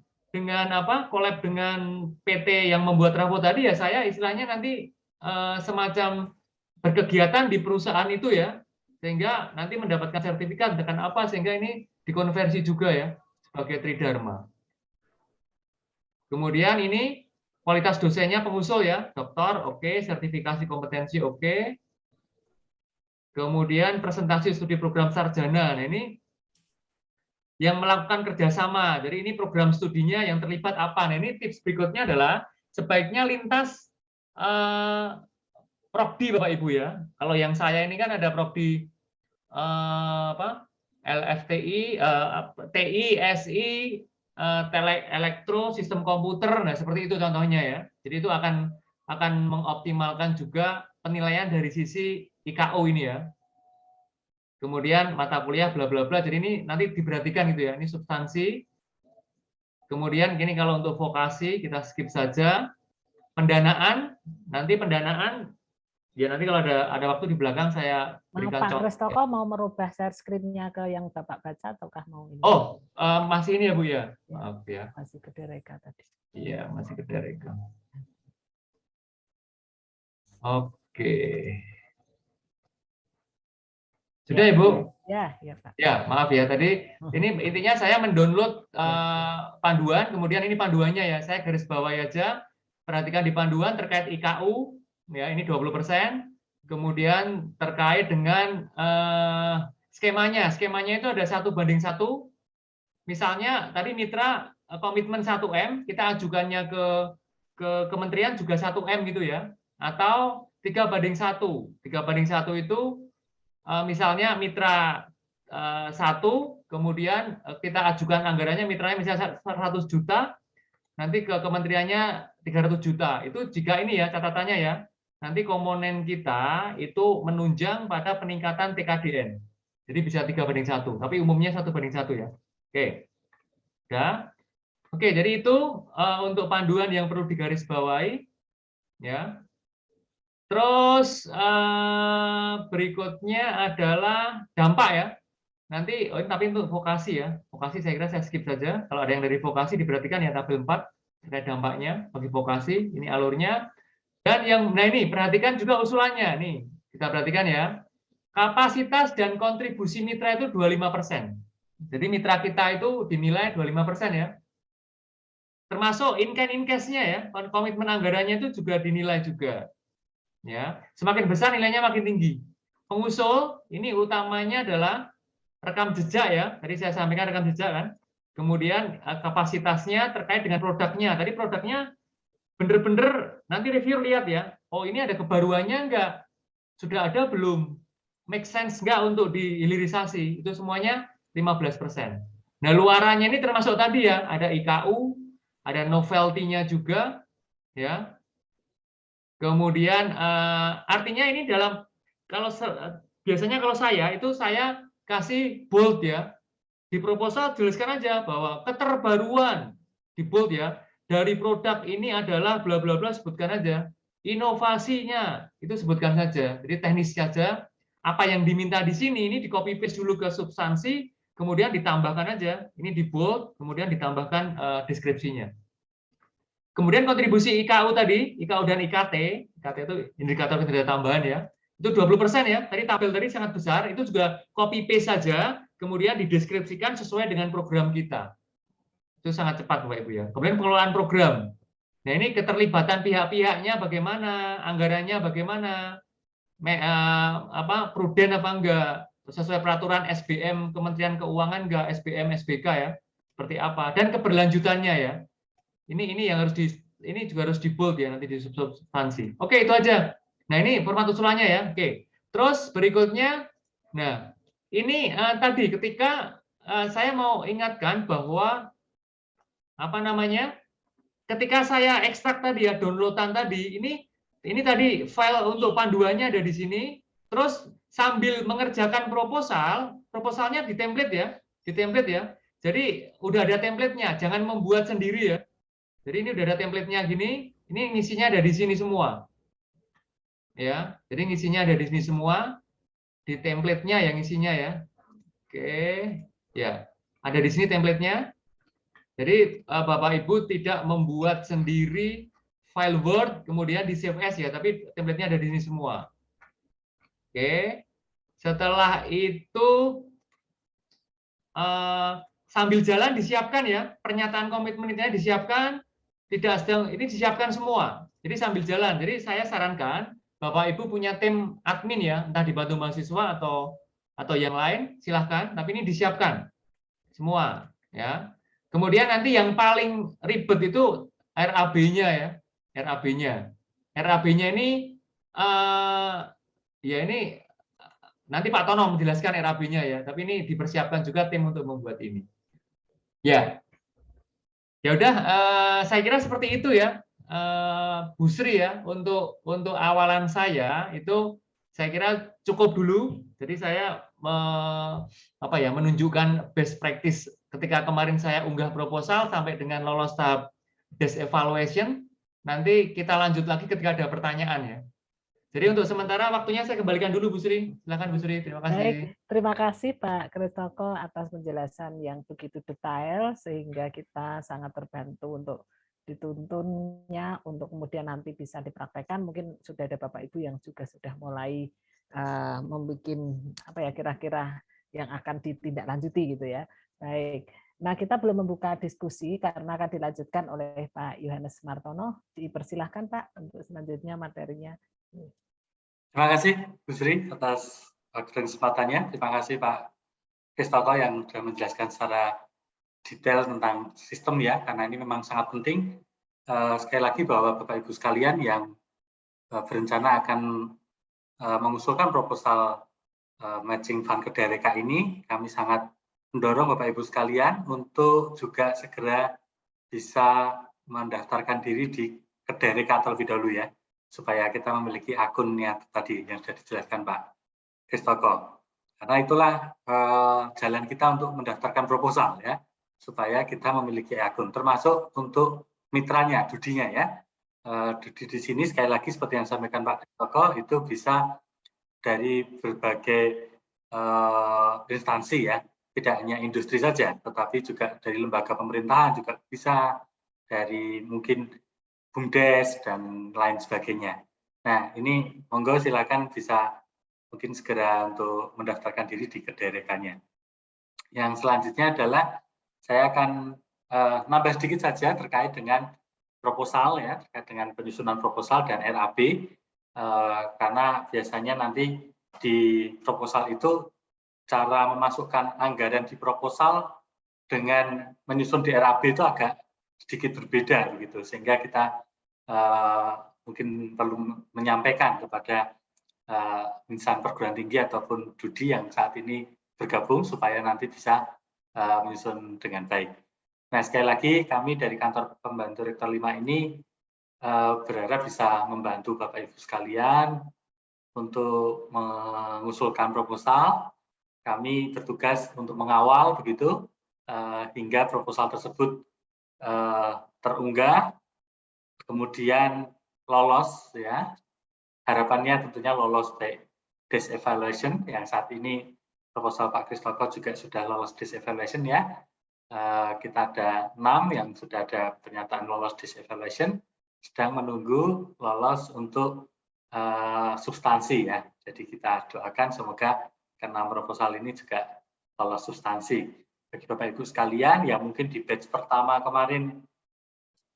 collab dengan PT yang membuat rapor tadi ya, saya istilahnya nanti semacam berkegiatan di perusahaan itu ya, sehingga nanti mendapatkan sertifikat dengan apa sehingga ini dikonversi juga ya sebagai tridharma. Kemudian ini kualitas dosennya pengusul ya, doktor oke, sertifikasi kompetensi oke. Kemudian presentasi studi program sarjana. Nah ini yang melakukan kerjasama. Jadi ini program studinya yang terlibat apa? Nah ini tips berikutnya adalah sebaiknya lintas prodi Bapak Ibu ya. Kalau yang saya ini kan ada prodi LFTI, TI, SI, elektro, sistem komputer. Nah seperti itu contohnya ya. Jadi itu akan mengoptimalkan juga penilaian dari sisi IKO ini ya. Kemudian mata kuliah bla bla bla. Jadi ini nanti diperhatikan gitu ya. Ini substansi. Kemudian gini kalau untuk vokasi kita skip saja. Pendanaan, nanti pendanaan Ya nanti kalau ada waktu di belakang saya berikan Pak contoh. Kristoko mau merubah share screen-nya ke yang Bapak baca ataukah mau ini? Oh, masih ini ya Bu ya. Maaf ya. Masih gede Reka tadi. Iya, masih gede Reka. Oke. Sudah ya, Bu? Ya, ya Pak. Ya, maaf ya tadi ini intinya saya mendownload panduan, kemudian ini panduannya ya. Saya garis bawahi aja. Perhatikan di panduan terkait IKU ya, ini 20%. Kemudian terkait dengan skemanya. Skemanya itu ada 1:1. Misalnya tadi mitra komitmen 1M, kita ajukannya ke kementerian juga 1M gitu ya. Atau 3:1. 3:1 itu misalnya mitra 1, kemudian kita ajukan anggarannya mitranya misalnya 100 juta, nanti ke kementeriannya 300 juta. Itu jika ini ya catatannya ya, nanti komponen kita itu menunjang pada peningkatan TKDN. Jadi bisa 3:1, tapi umumnya 1:1 ya. Oke, ya. Oke, jadi itu untuk panduan yang perlu digarisbawahi, ya. Terus berikutnya adalah dampak ya. Nanti, tapi untuk vokasi ya, vokasi saya kira saya skip saja. Kalau ada yang dari vokasi diperhatikan ya tabel 4 terkait dampaknya bagi vokasi, ini alurnya. Dan yang, nah ini perhatikan juga usulannya nih, kita perhatikan ya. Kapasitas dan kontribusi mitra itu 25%. Jadi mitra kita itu dinilai 25% ya. Termasuk in-kind-in-cash-nya ya, komitmen anggarannya itu juga dinilai juga. Ya, semakin besar nilainya makin tinggi. Pengusul ini utamanya adalah rekam jejak ya, tadi saya sampaikan rekam jejak kan. Kemudian kapasitasnya terkait dengan produknya. Tadi produknya bener-bener nanti review lihat ya. Oh ini ada kebaruannya enggak? Sudah ada belum? Make sense enggak untuk dihilirisasi? Itu semuanya 15%. Nah luarannya ini termasuk tadi ya, ada IKU, ada novelty-nya juga, ya. Kemudian artinya ini dalam kalau biasanya kalau saya itu saya kasih bold ya. Di proposal jelaskan aja bahwa keterbaruan di bold ya dari produk ini adalah bla bla bla, sebutkan aja. Inovasinya itu sebutkan saja. Jadi teknis saja. Apa yang diminta di sini ini di copy paste dulu ke substansi, kemudian ditambahkan aja. Ini di bold, kemudian ditambahkan deskripsinya. Kemudian kontribusi IKU tadi, IKU dan IKT itu indikator kinerja tambahan ya, itu 20% ya. Tadi tabel tadi sangat besar, itu juga copy paste saja, kemudian dideskripsikan sesuai dengan program kita. Itu sangat cepat Bapak Ibu ya. Kemudian pengelolaan program. Nah ini keterlibatan pihak-pihaknya bagaimana, anggarannya bagaimana, pruden apa enggak, sesuai peraturan SBM Kementerian Keuangan enggak, SBM SBK ya, seperti apa, dan keberlanjutannya ya. Ini yang harus ini juga harus di bold ya nanti di substansi. Oke, itu aja. Nah, ini format usulannya ya. Oke. Terus berikutnya, nah, ini tadi ketika saya mau ingatkan bahwa apa namanya? Ketika saya ekstrak tadi ya, downloadan tadi, ini tadi file untuk panduannya ada di sini. Terus sambil mengerjakan proposalnya di template ya, Jadi udah ada template-nya, jangan membuat sendiri ya. Jadi ini udah ada template-nya gini, ini ngisinya ada di sini semua. Ya, jadi ngisinya ada di sini semua, di template-nya yang isinya ya. Oke, ya. Ada di sini template-nya. Jadi Bapak Ibu tidak membuat sendiri file Word kemudian di save as ya, tapi template-nya ada di sini semua. Oke. Setelah itu sambil jalan disiapkan ya, pernyataan komitmen ini disiapkan. Tidak sedang ini disiapkan semua. Jadi sambil jalan. Jadi saya sarankan Bapak Ibu punya tim admin ya, entah dibantu mahasiswa atau yang lain, silahkan. Tapi ini disiapkan semua ya. Kemudian nanti yang paling ribet itu RAB-nya ya, RAB-nya ini ya ini nanti Pak Tono menjelaskan RAB-nya ya. Tapi ini dipersiapkan juga tim untuk membuat ini. Ya. Ya udah, saya kira seperti itu ya, Bu Sri ya, untuk awalan saya itu saya kira cukup dulu. Jadi saya menunjukkan best practice ketika kemarin saya unggah proposal sampai dengan lolos tahap desk evaluation. Nanti kita lanjut lagi ketika ada pertanyaan ya. Jadi untuk sementara waktunya saya kembalikan dulu Bu Sri. Silakan Bu Sri, terima Baik, kasih. terima kasih Pak Kristoko atas penjelasan yang begitu detail sehingga kita sangat terbantu untuk dituntunnya untuk kemudian nanti bisa dipraktekkan. Mungkin sudah ada Bapak Ibu yang juga sudah mulai membuat apa ya kira-kira yang akan ditindaklanjuti gitu ya. Baik. Nah, kita belum membuka diskusi karena akan dilanjutkan oleh Pak Yohanes Martono. Dipersilahkan Pak untuk selanjutnya materinya. Terima kasih Bu Sri atas waktu dan kesempatannya. Terima kasih Pak Kristoko yang sudah menjelaskan secara detail tentang sistem ya, karena ini memang sangat penting. Sekali lagi bahwa Bapak Ibu sekalian yang berencana akan mengusulkan proposal matching fund Kedai-Reka ini, kami sangat mendorong Bapak Ibu sekalian untuk juga segera bisa mendaftarkan diri di Kedai-Reka terlebih dahulu ya, supaya kita memiliki akunnya tadi yang sudah dijelaskan Pak Kristoko. Karena itulah jalan kita untuk mendaftarkan proposal ya, supaya kita memiliki akun, termasuk untuk mitranya, dudinya ya. Dudi di sini sekali lagi seperti yang disampaikan Pak Kristoko, itu bisa dari berbagai instansi ya, tidak hanya industri saja, tetapi juga dari lembaga pemerintahan juga bisa, dari mungkin BUMDes dan lain sebagainya. Nah, ini monggo silakan bisa mungkin segera untuk mendaftarkan diri di Kedai-Rekanya. Yang selanjutnya adalah saya akan nambah sedikit saja terkait dengan proposal ya, terkait dengan penyusunan proposal dan RAB, karena biasanya nanti di proposal itu cara memasukkan anggaran di proposal dengan menyusun di RAB itu agak sedikit berbeda begitu, sehingga kita mungkin perlu menyampaikan kepada insan perguruan tinggi ataupun Dudi yang saat ini bergabung supaya nanti bisa menyusun dengan baik. Nah, sekali lagi kami dari kantor pembantu Rektor 5 ini berharap bisa membantu Bapak Ibu sekalian untuk mengusulkan proposal. Kami bertugas untuk mengawal begitu hingga proposal tersebut terunggah, kemudian lolos ya. Harapannya tentunya lolos baik DES Evaluation yang saat ini proposal Pak Kristoko juga sudah lolos DES Evaluation ya. Kita ada 6 yang sudah ada pernyataan lolos DES Evaluation, sedang menunggu lolos untuk substansi ya. Jadi kita doakan semoga karena proposal ini juga lolos substansi. Bagi Bapak Ibu sekalian yang mungkin di batch pertama kemarin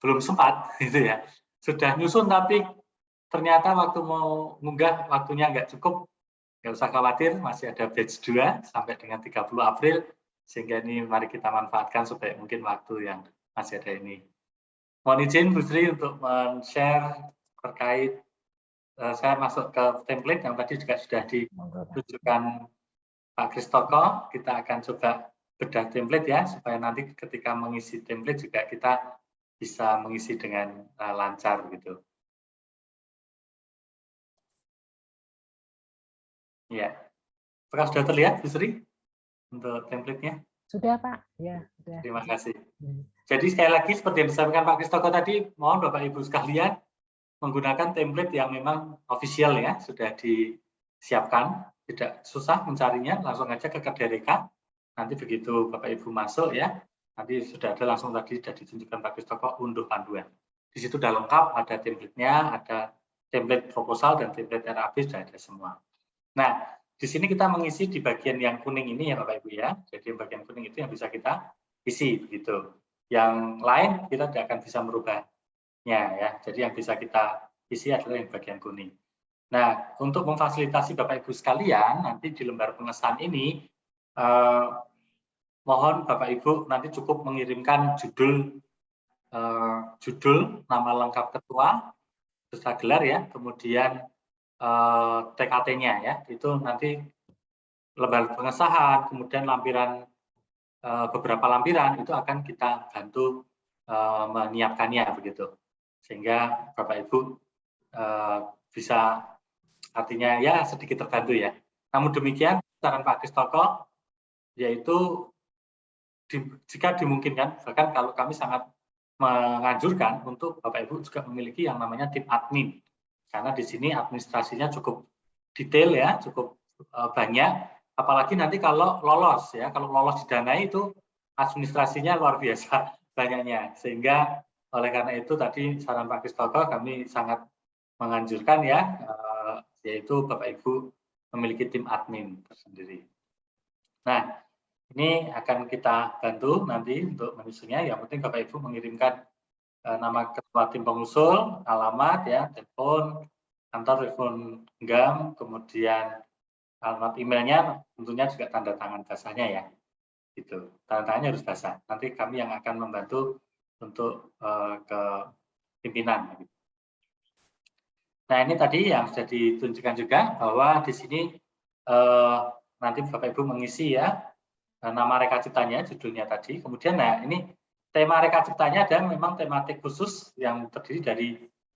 belum sempat gitu ya, sudah nyusun tapi ternyata waktu mau munggah waktunya nggak cukup, nggak usah khawatir, masih ada batch 2 sampai dengan 30 April, sehingga ini mari kita manfaatkan supaya mungkin waktu yang masih ada ini. Mohon izin Bu Sri untuk men-share terkait, saya masuk ke template yang tadi juga sudah ditunjukkan Pak Kristoko. Kita akan coba bedah template ya, supaya nanti ketika mengisi template juga kita bisa mengisi dengan lancar gitu. Ya, apakah sudah terlihat Bu Sri untuk template-nya? Sudah Pak, ya. Sudah. Terima kasih. Jadi sekali lagi seperti yang disampaikan Pak Kristoko tadi, mohon Bapak Ibu sekalian menggunakan template yang memang official ya, sudah disiapkan, tidak susah mencarinya, langsung aja ke Kedai-Reka. Nanti begitu Bapak Ibu masuk ya, nanti sudah ada langsung tadi sudah ditunjukkan Pak Kristoko unduh panduan. Di situ sudah lengkap, ada template-nya, ada template proposal dan template RAB sudah ada semua. Nah, di sini kita mengisi di bagian yang kuning ini ya Bapak Ibu ya. Jadi bagian kuning itu yang bisa kita isi gitu. Yang lain kita tidak akan bisa merubahnya ya. Jadi yang bisa kita isi adalah yang bagian kuning. Nah, untuk memfasilitasi Bapak Ibu sekalian, nanti di lembar pengesahan ini mohon Bapak Ibu nanti cukup mengirimkan judul, nama lengkap ketua, beserta gelar ya, kemudian TKT-nya ya, itu nanti lembar pengesahan, kemudian lampiran beberapa lampiran itu akan kita bantu menyiapkannya begitu, sehingga Bapak Ibu bisa artinya ya sedikit terbantu ya. Namun demikian saran Pak Kristoko yaitu jika dimungkinkan, bahkan kalau kami sangat menganjurkan untuk Bapak Ibu juga memiliki yang namanya tim admin. karena di sini administrasinya cukup detail ya, cukup banyak. Apalagi nanti kalau lolos ya, kalau lolos didanai itu administrasinya luar biasa banyaknya. Sehingga oleh karena itu tadi saran Pak Kristoko kami sangat menganjurkan ya, yaitu Bapak Ibu memiliki tim admin tersendiri. Nah, ini akan kita bantu nanti untuk menyusunnya. Yang penting Bapak Ibu mengirimkan nama ketua tim pengusul, alamat ya, telepon, kantor telepon genggam, kemudian alamat emailnya, tentunya juga tanda tangan basahnya ya. Gitu. Tanda tangannya harus basah. Nanti kami yang akan membantu untuk ke pimpinan. Nah, ini tadi yang sudah ditunjukkan juga bahwa di sini nanti Bapak Ibu mengisi ya nama reka ciptanya, judulnya tadi. Kemudian nah ini tema reka ciptanya ada memang tematik khusus yang terdiri dari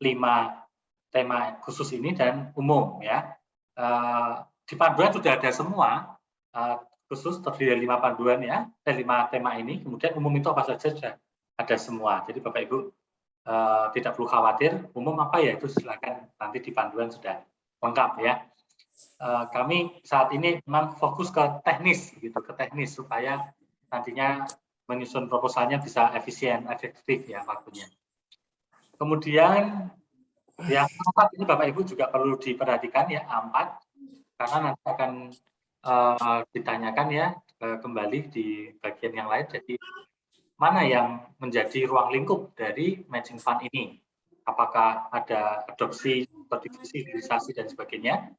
5 tema khusus ini dan umum ya. Di panduan sudah ada semua khusus terdiri dari 5 panduan ya, 5 tema ini. Kemudian umum itu apa saja sudah ada semua. Jadi Bapak Ibu tidak perlu khawatir. Umum apa ya itu silakan nanti di panduan sudah lengkap ya. Kami saat ini memang fokus ke teknis gitu, ke teknis supaya nantinya menyusun proposalnya bisa efisien, efektif ya waktunya. Kemudian yang keempat ini Bapak Ibu juga perlu diperhatikan ya, A4 karena nanti akan ditanyakan ya kembali di bagian yang lain. Jadi mana yang menjadi ruang lingkup dari matching fund ini? Apakah ada adopsi, hilirisasi dan sebagainya,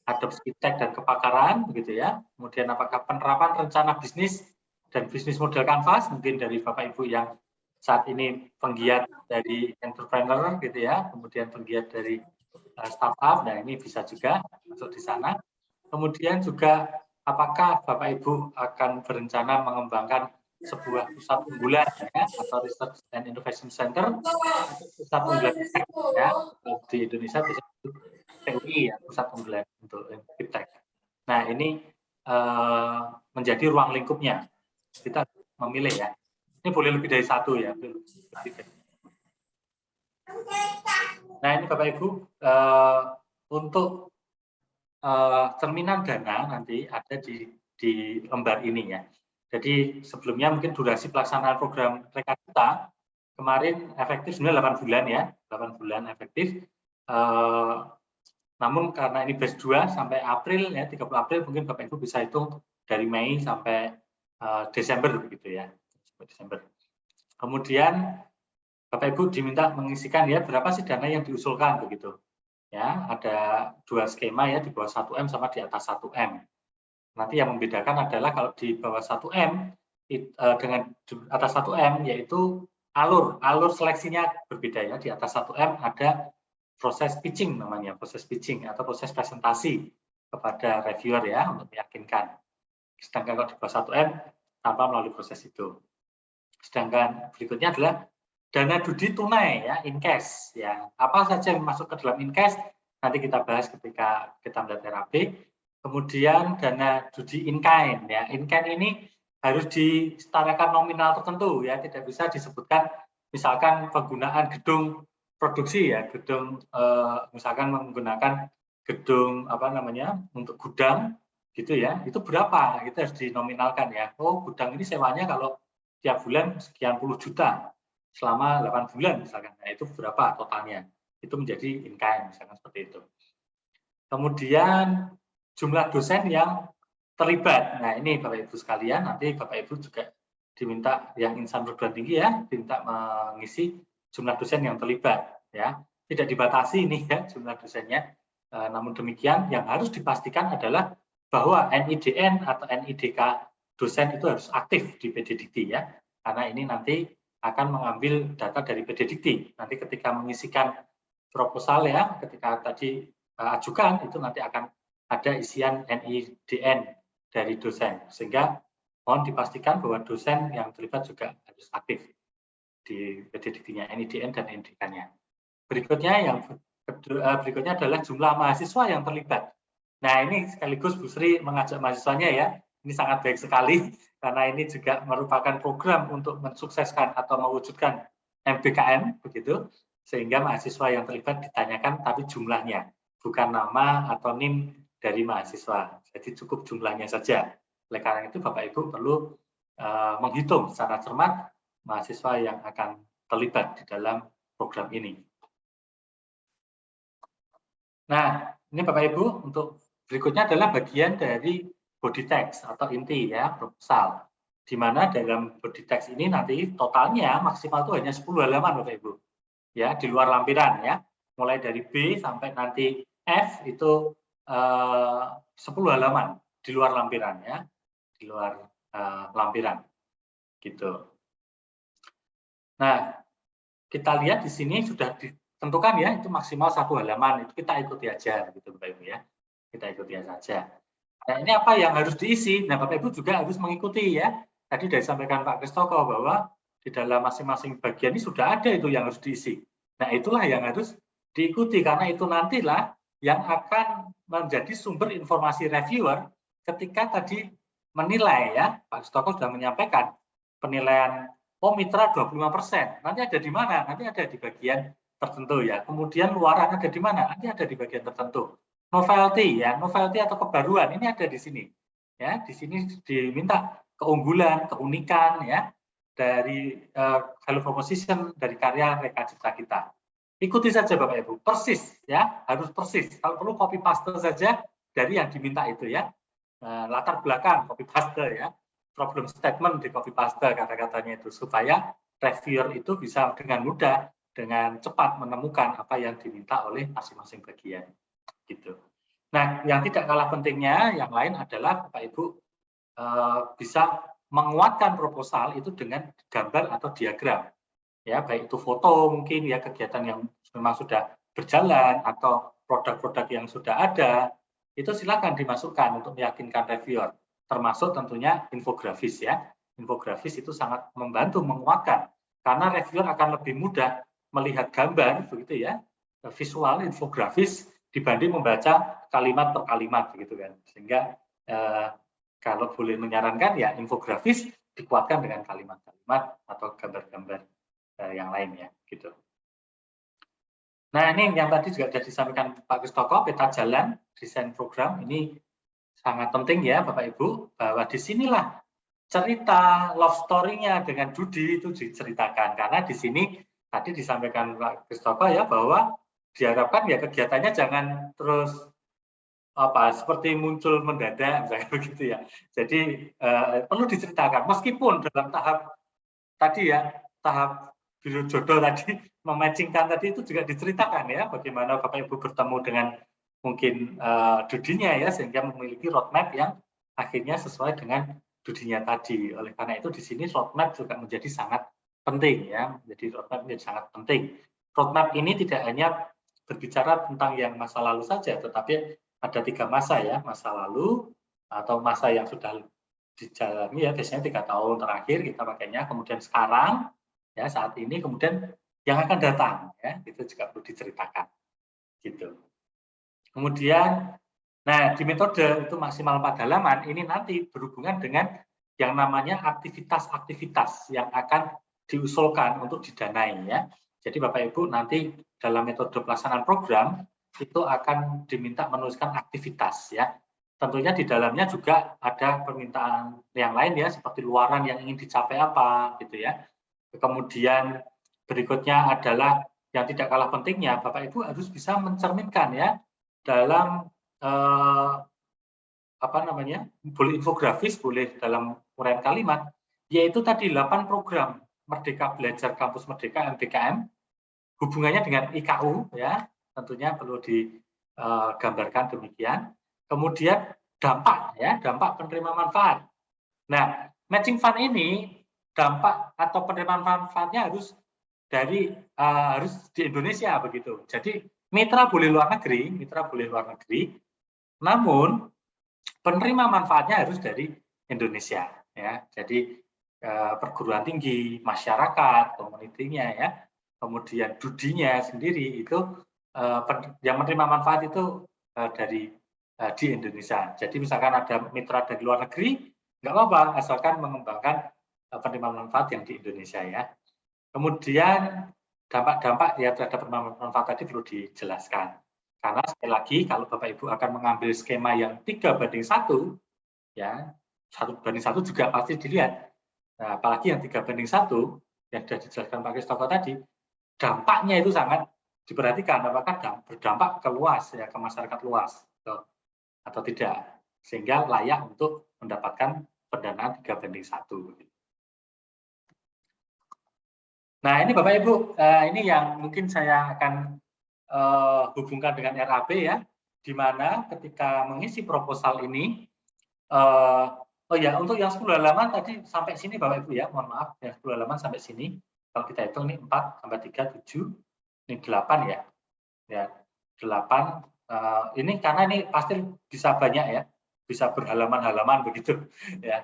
adopsi tech dan kepakaran, begitu ya. Kemudian apakah penerapan rencana bisnis dan bisnis model kanvas, mungkin dari Bapak Ibu yang saat ini penggiat dari entrepreneur, gitu ya. Kemudian penggiat dari startup, nah ini bisa juga masuk di sana. Kemudian juga apakah Bapak Ibu akan berencana mengembangkan sebuah pusat unggulan ya, atau Research and Innovation Center, pusat unggulan ya, di Indonesia bisa PUI ya, pusat unggulan untuk Iptek. Nah ini menjadi ruang lingkupnya, kita memilih ya. Ini boleh lebih dari satu ya. Nah ini Bapak Ibu untuk cerminan dana nanti ada di lembar ini ya. Jadi sebelumnya mungkin durasi pelaksanaan program Reka Cipta kemarin efektif sebenarnya 8 bulan ya, 8 bulan efektif. Namun karena ini batch 2 sampai April ya, 30 April mungkin Bapak Ibu bisa hitung dari Mei sampai Desember begitu ya. Desember. Kemudian Bapak Ibu diminta mengisikan ya berapa sih dana yang diusulkan begitu. Ya, ada 2 skema ya di bawah 1M sama di atas 1M. Nanti yang membedakan adalah kalau di bawah 1M dengan di atas 1M yaitu alur seleksinya berbeda ya. Di atas 1M ada proses pitching namanya, proses pitching atau proses presentasi kepada reviewer ya untuk meyakinkan. Sedangkan kalau di bawah 1M tanpa melalui proses itu. Sedangkan berikutnya adalah dana judi tunai ya, in cash ya. Apa saja yang masuk ke dalam in cash nanti kita bahas ketika kita melihat RAP. Kemudian dana judi in kind ya. In kind ini harus disetarakan nominal tertentu ya, tidak bisa disebutkan misalkan penggunaan gedung produksi ya, gedung misalkan menggunakan gedung apa namanya untuk gudang gitu ya. Itu berapa? Itu harus dinominalkan ya. Oh, gudang ini sewanya kalau tiap bulan sekian puluh juta selama 8 bulan misalkan. Nah, itu berapa totalnya? Itu menjadi in kind misalkan seperti itu. Kemudian jumlah dosen yang terlibat. Nah, ini Bapak Ibu sekalian, nanti Bapak Ibu juga diminta yang insan perguruan tinggi ya, diminta mengisi jumlah dosen yang terlibat ya. Tidak dibatasi ini ya jumlah dosennya. Namun demikian yang harus dipastikan adalah bahwa NIDN atau NIDK dosen itu harus aktif di PDDikti ya. Karena ini nanti akan mengambil data dari PDDikti. Nanti ketika mengisikan proposal ya, ketika tadi ajukan itu nanti akan ada isian NIDN dari dosen, sehingga mohon dipastikan bahwa dosen yang terlibat juga harus aktif di PDDikti-nya, NIDN dan NIDK-nya. Berikutnya berikutnya adalah jumlah mahasiswa yang terlibat. Nah ini sekaligus Bu Sri mengajak mahasiswanya ya, ini sangat baik sekali karena ini juga merupakan program untuk mensukseskan atau mewujudkan MBKM begitu, sehingga mahasiswa yang terlibat ditanyakan tapi jumlahnya, bukan nama atau NIM dari mahasiswa. Jadi cukup jumlahnya saja. Oleh karena itu Bapak Ibu perlu menghitung secara cermat mahasiswa yang akan terlibat di dalam program ini. Nah, ini Bapak Ibu, untuk berikutnya adalah bagian dari body text atau inti ya, proposal. Di mana dalam body text ini nanti totalnya maksimal itu hanya 10 halaman Bapak Ibu. Ya, di luar lampiran ya. Mulai dari B sampai nanti F itu 10 halaman di luar lampiran ya. Di luar lampiran. Gitu. Nah, kita lihat di sini sudah ditentukan ya, itu maksimal 1 halaman, itu kita ikuti aja gitu Bapak Ibu ya. Kita ikuti saja. Nah, ini apa yang harus diisi? Nah, Bapak Ibu juga harus mengikuti ya. Tadi sudah disampaikan Pak Kristoko bahwa di dalam masing-masing bagian ini sudah ada itu yang harus diisi. Nah, itulah yang harus diikuti karena itu nantilah yang akan menjadi sumber informasi reviewer ketika tadi menilai ya. Pak Kristoko sudah menyampaikan penilaian mitra 25%. Nanti ada di mana? Nanti ada di bagian tertentu ya. Kemudian luaran ada di mana? Nanti ada di bagian tertentu. Novelty ya, novelty atau kebaruan ini ada di sini. Ya, di sini diminta keunggulan, keunikan ya dari value proposition dari karya Reka Cipta kita. Ikuti saja Bapak Ibu, persis ya, harus persis. Kalau perlu copy paste saja dari yang diminta itu ya. Latar belakang copy paste ya. Problem statement di copy paste kata-katanya itu supaya reviewer itu bisa dengan mudah, dengan cepat menemukan apa yang diminta oleh masing-masing bagian. Gitu. Nah, yang tidak kalah pentingnya, yang lain adalah Bapak Ibu bisa menguatkan proposal itu dengan gambar atau diagram. Ya, baik itu foto mungkin ya kegiatan yang memang sudah berjalan atau produk-produk yang sudah ada, itu silakan dimasukkan untuk meyakinkan reviewer. Termasuk tentunya infografis ya. Infografis itu sangat membantu menguatkan karena reviewer akan lebih mudah melihat gambar begitu ya, visual infografis dibanding membaca kalimat per kalimat begitu kan. Sehingga kalau boleh menyarankan ya infografis dikuatkan dengan kalimat-kalimat atau gambar-gambar yang lain ya gitu. Nah, ini yang tadi juga sudah disampaikan Pak Kristoko, peta jalan desain program ini sangat penting ya Bapak Ibu, bahwa disinilah cerita love story-nya dengan Dudi itu diceritakan. Karena di sini tadi disampaikan Pak Kristoko ya bahwa diharapkan ya kegiatannya jangan terus seperti muncul mendadak misalnya begitu ya. Jadi perlu diceritakan meskipun dalam tahap tadi ya, tahap biru jodoh tadi mematchingkan tadi itu juga diceritakan ya bagaimana Bapak Ibu bertemu dengan mungkin Dudinya ya sehingga memiliki roadmap yang akhirnya sesuai dengan Dudinya tadi. Oleh karena itu di sini roadmap juga menjadi sangat penting ya, menjadi roadmap menjadi sangat penting. Roadmap ini tidak hanya berbicara tentang yang masa lalu saja, tetapi ada 3 masa ya, masa lalu atau masa yang sudah dijalani ya, biasanya 3 tahun terakhir kita pakainya, kemudian sekarang ya saat ini, kemudian yang akan datang ya, itu juga perlu diceritakan gitu. Kemudian nah di metode itu maksimal 4 halaman ini nanti berhubungan dengan yang namanya aktivitas-aktivitas yang akan diusulkan untuk didanai ya. Jadi Bapak Ibu nanti dalam metode pelaksanaan program itu akan diminta menuliskan aktivitas ya. Tentunya di dalamnya juga ada permintaan yang lain ya, seperti luaran yang ingin dicapai apa gitu ya. Kemudian berikutnya adalah yang tidak kalah pentingnya, Bapak Ibu harus bisa mencerminkan ya dalam boleh infografis, boleh dalam uraian kalimat, yaitu tadi 8 program Merdeka Belajar Kampus Merdeka MBKM, hubungannya dengan IKU ya, tentunya perlu digambarkan demikian. Kemudian dampak ya, dampak penerima manfaat. Nah, matching fund ini dampak atau penerimaan manfaatnya harus harus di Indonesia begitu. Jadi mitra boleh luar negeri, namun penerima manfaatnya harus dari Indonesia ya. Jadi perguruan tinggi, masyarakat, komunitinya ya, kemudian Dudinya sendiri itu yang menerima manfaat itu di Indonesia. Jadi misalkan ada mitra dari luar negeri, nggak apa-apa, asalkan mengembangkan penerima manfaat yang di Indonesia ya. Kemudian dampak-dampak ya terhadap bermanfaat tadi perlu dijelaskan. Karena sekali lagi kalau Bapak Ibu akan mengambil skema yang 3:1, ya 1:1 juga pasti dilihat. Nah, apalagi yang 3:1 yang sudah dijelaskan Pak Kristoko tadi, dampaknya itu sangat diperhatikan apakah berdampak ke luas ya, ke masyarakat luas atau tidak, sehingga layak untuk mendapatkan pendanaan 3:1. Nah, ini Bapak Ibu, ini yang mungkin saya akan hubungkan dengan RAB ya, di mana ketika mengisi proposal ini, oh ya, untuk yang 10 halaman tadi sampai sini Bapak Ibu ya, mohon maaf, yang 10 halaman sampai sini, kalau kita hitung ini 4 tambah 3, 7, ini 8 ya, ya 8, ini karena ini pasti bisa banyak ya, bisa berhalaman-halaman begitu ya,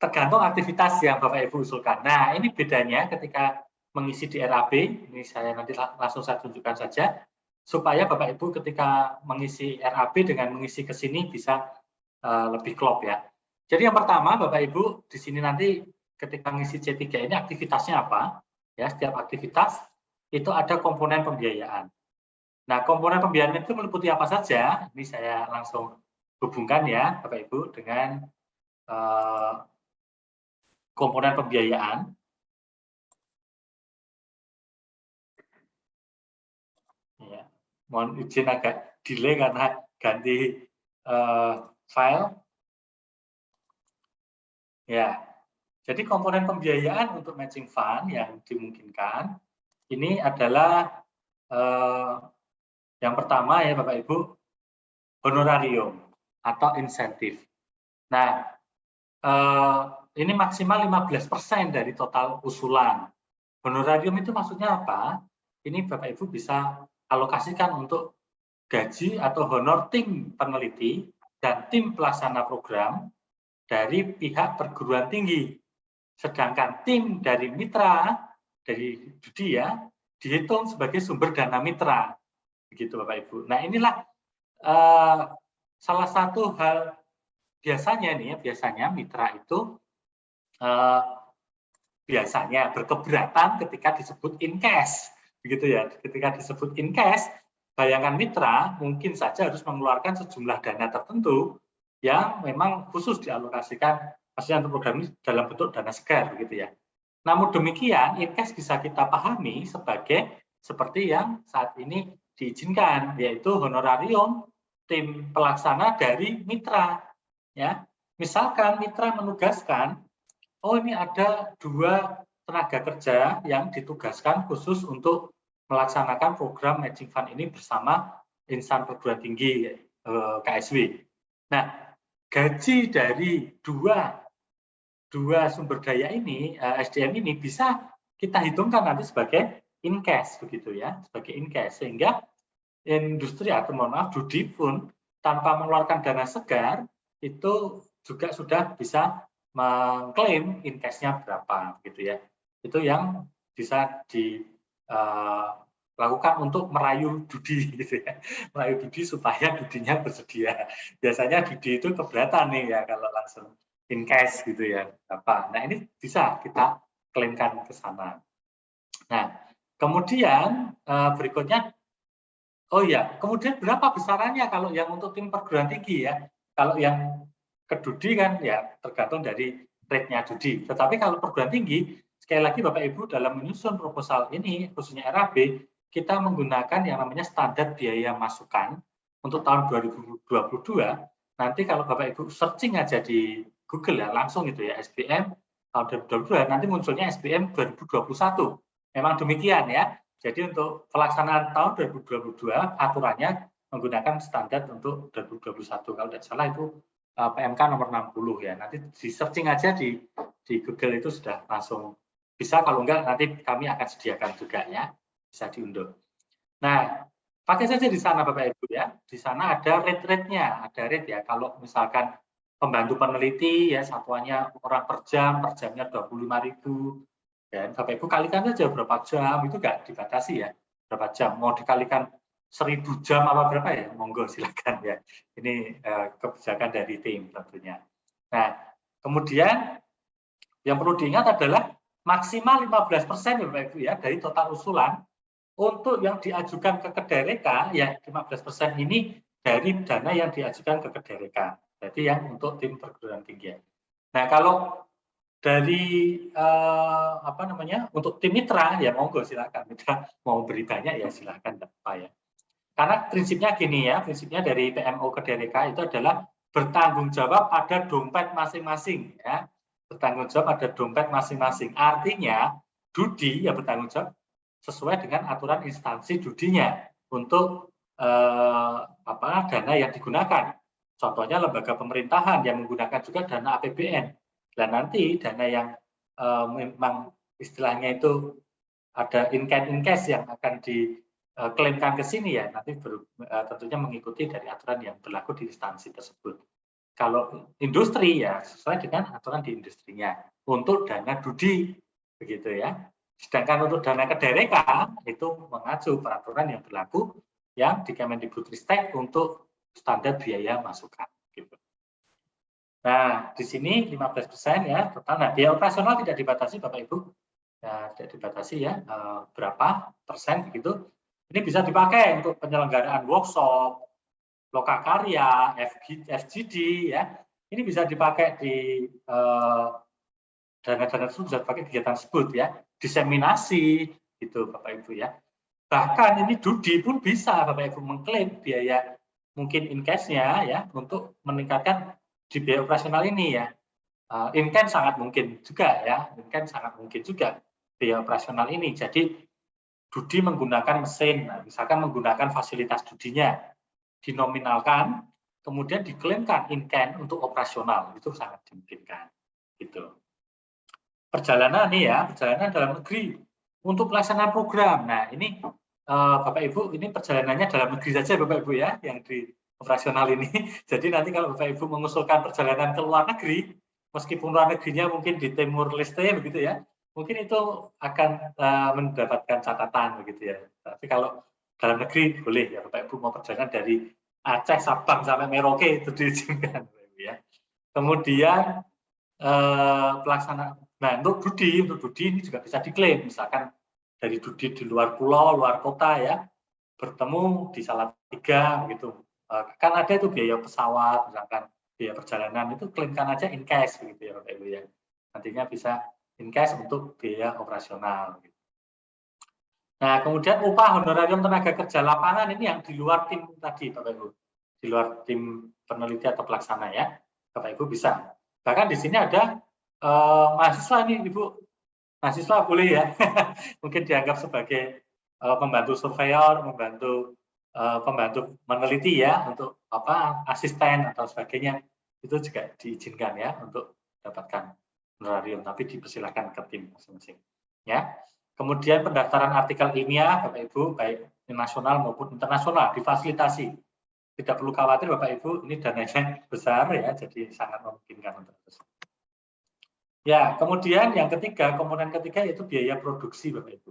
tergantung aktivitas yang Bapak Ibu usulkan. Nah, ini bedanya ketika mengisi di RAB, ini saya nanti langsung saya tunjukkan saja, supaya Bapak Ibu ketika mengisi RAB dengan mengisi ke sini bisa lebih klop ya. Jadi yang pertama Bapak Ibu di sini nanti ketika mengisi C3 ini aktivitasnya apa? Ya, setiap aktivitas itu ada komponen pembiayaan. Nah, komponen pembiayaan itu meliputi apa saja? Ini saya langsung hubungkan ya Bapak Ibu dengan komponen pembiayaan. Ya, mohon izin agak delay karena ganti file. Ya, jadi komponen pembiayaan untuk matching fund yang dimungkinkan ini adalah yang pertama ya Bapak Ibu, honorarium atau insentif. Nah, ini maksimal 15% dari total usulan. Honorarium itu maksudnya apa? Ini Bapak Ibu bisa alokasikan untuk gaji atau honor tim peneliti dan tim pelaksana program dari pihak perguruan tinggi. Sedangkan tim dari mitra, dari Judi ya, dihitung sebagai sumber dana mitra. Begitu Bapak Ibu. Nah, inilah salah satu hal biasanya nih ya, biasanya mitra itu biasanya berkeberatan ketika disebut in cash. Begitu ya, ketika disebut in cash, bayangkan mitra mungkin saja harus mengeluarkan sejumlah dana tertentu yang memang khusus dialokasikan maksudnya untuk program ini dalam bentuk dana segar begitu ya. Namun demikian, in cash bisa kita pahami sebagai seperti yang saat ini diizinkan, yaitu honorarium tim pelaksana dari mitra. Ya, misalkan mitra menugaskan, oh ini ada 2 tenaga kerja yang ditugaskan khusus untuk melaksanakan program matching fund ini bersama insan perguruan tinggi KSW. Nah, gaji dari dua sumber daya ini, SDM ini bisa kita hitungkan nanti sebagai in cash begitu ya, sebagai in cash, sehingga industri atau mohon maaf Judi pun tanpa mengeluarkan dana segar itu juga sudah bisa mengklaim in cash-nya berapa gitu ya. Itu yang bisa dilakukan untuk merayu Judi gitu ya. Merayu Judi supaya Judinya bersedia. Biasanya Judi itu keberatan nih ya kalau langsung in cash gitu ya. Nah, ini bisa kita klaimkan ke sana. Nah, kemudian berikutnya, oh ya, kemudian berapa besarannya kalau yang untuk tim perguruan tinggi ya? Kalau yang ke Judi kan ya tergantung dari rate-nya Judi. Tetapi kalau perguruan tinggi, sekali lagi Bapak Ibu dalam menyusun proposal ini, khususnya RAB, kita menggunakan yang namanya standar biaya masukan untuk tahun 2022. Nanti kalau Bapak Ibu searching aja di Google ya, langsung itu ya, SBM tahun 2022, nanti munculnya SBM 2021. Memang demikian ya. Jadi untuk pelaksanaan tahun 2022, aturannya menggunakan standar untuk 2021. Kalau tidak salah itu PMK nomor 60 ya. Nanti di searching aja di Google itu sudah langsung bisa, kalau enggak nanti kami akan sediakan juga ya, bisa diunduh. Nah, pakai saja di sana Bapak Ibu ya. Di sana ada rate-nya, ada rate ya. Kalau misalkan pembantu peneliti ya satuannya orang per jamnya 25.000. Dan Bapak Ibu kalikan saja berapa jam, itu enggak dibatasi ya. Berapa jam, mau dikalikan 1000 jam apa berapa ya, monggo silakan ya. Ini kebijakan dari tim tentunya. Nah, kemudian yang perlu diingat adalah maksimal 15% ya Bapak Ibu ya dari total usulan untuk yang diajukan ke Kedaireka, ya 15% ini dari dana yang diajukan ke Kedaireka. Jadi yang untuk tim perguruan tinggi. Nah, kalau dari apa namanya untuk tim mitra ya monggo silakan, mitra mau beri banyak ya silakan, tidak apa ya. Karena prinsipnya gini ya, prinsipnya dari PMO Kedaireka itu adalah bertanggung jawab pada dompet masing-masing ya, bertanggung jawab pada dompet masing-masing. Artinya Dudi ya bertanggung jawab sesuai dengan aturan instansi Dudinya untuk dana yang digunakan. Contohnya lembaga pemerintahan yang menggunakan juga dana APBN. Dan nanti dana yang memang istilahnya itu ada in cash yang akan diklaimkan ke sini ya, nanti tentunya mengikuti dari aturan yang berlaku di instansi tersebut. Kalau industri ya sesuai dengan aturan di industrinya untuk dana Dudi begitu ya. Sedangkan untuk dana Kedaireka itu mengacu peraturan yang berlaku yang di Kemendikbudristek untuk standar biaya masukan gitu. Nah, di sini 15% ya total. Nah, biaya operasional tidak dibatasi Bapak Ibu. Ya, tidak dibatasi ya berapa persen begitu. Ini bisa dipakai untuk penyelenggaraan workshop, lokakarya, FGD ya. Ini bisa dipakai di dana-dana tersebut bisa dipakai kegiatan tersebut ya. Diseminasi gitu Bapak Ibu ya. Bahkan ini Dudi pun bisa Bapak Ibu mengklaim biaya mungkin in cash-nya ya untuk meningkatkan di biaya operasional ini ya. In cash sangat mungkin juga ya. In cash sangat mungkin juga biaya operasional ini. Jadi Dudi menggunakan mesin, nah, misalkan menggunakan fasilitas Dudinya, dinominalkan, kemudian diklaimkan in cash untuk operasional, itu sangat dimungkinkan. Gitu. Perjalanan nih ya, perjalanan dalam negeri untuk pelaksanaan program. Nah ini Bapak Ibu, ini perjalanannya dalam negeri saja Bapak Ibu ya, yang di operasional ini. Jadi nanti kalau Bapak Ibu mengusulkan perjalanan ke luar negeri, meskipun luar negerinya mungkin di Timur Leste begitu ya, mungkin itu akan mendapatkan catatan begitu ya. Tapi kalau dalam negeri boleh ya Bapak Ibu mau perjalanan dari Aceh, Sabang sampai Merauke itu diizinkan Bapak Ibu ya. Kemudian pelaksanaan. Nah, untuk Dudi ini juga bisa diklaim, misalkan dari Dudi di luar pulau, luar kota ya, bertemu di Salatiga begitu. Kan ada itu biaya pesawat, misalkan biaya perjalanan itu klaimkan aja in cash begitu ya Bapak Ibu ya. Nantinya bisa in cash untuk biaya operasional. Nah, kemudian upah honorarium tenaga kerja lapangan ini yang di luar tim tadi Bapak Ibu, di luar tim peneliti atau pelaksana ya, Bapak Ibu bisa. Bahkan di sini ada mahasiswa nih Ibu, mahasiswa boleh ya, mungkin dianggap sebagai pembantu surveyor, pembantu meneliti ya, untuk asisten atau sebagainya, itu juga diizinkan ya untuk dapatkan honorarium, tapi dipersilakan ke tim masing-masing ya. Kemudian pendaftaran artikel ilmiah Bapak Ibu, baik nasional maupun internasional, difasilitasi. Tidak perlu khawatir Bapak Ibu, ini dananya besar ya, jadi sangat memungkinkan untuk itu. Ya, kemudian yang ketiga, komponen ketiga yaitu biaya produksi Bapak Ibu.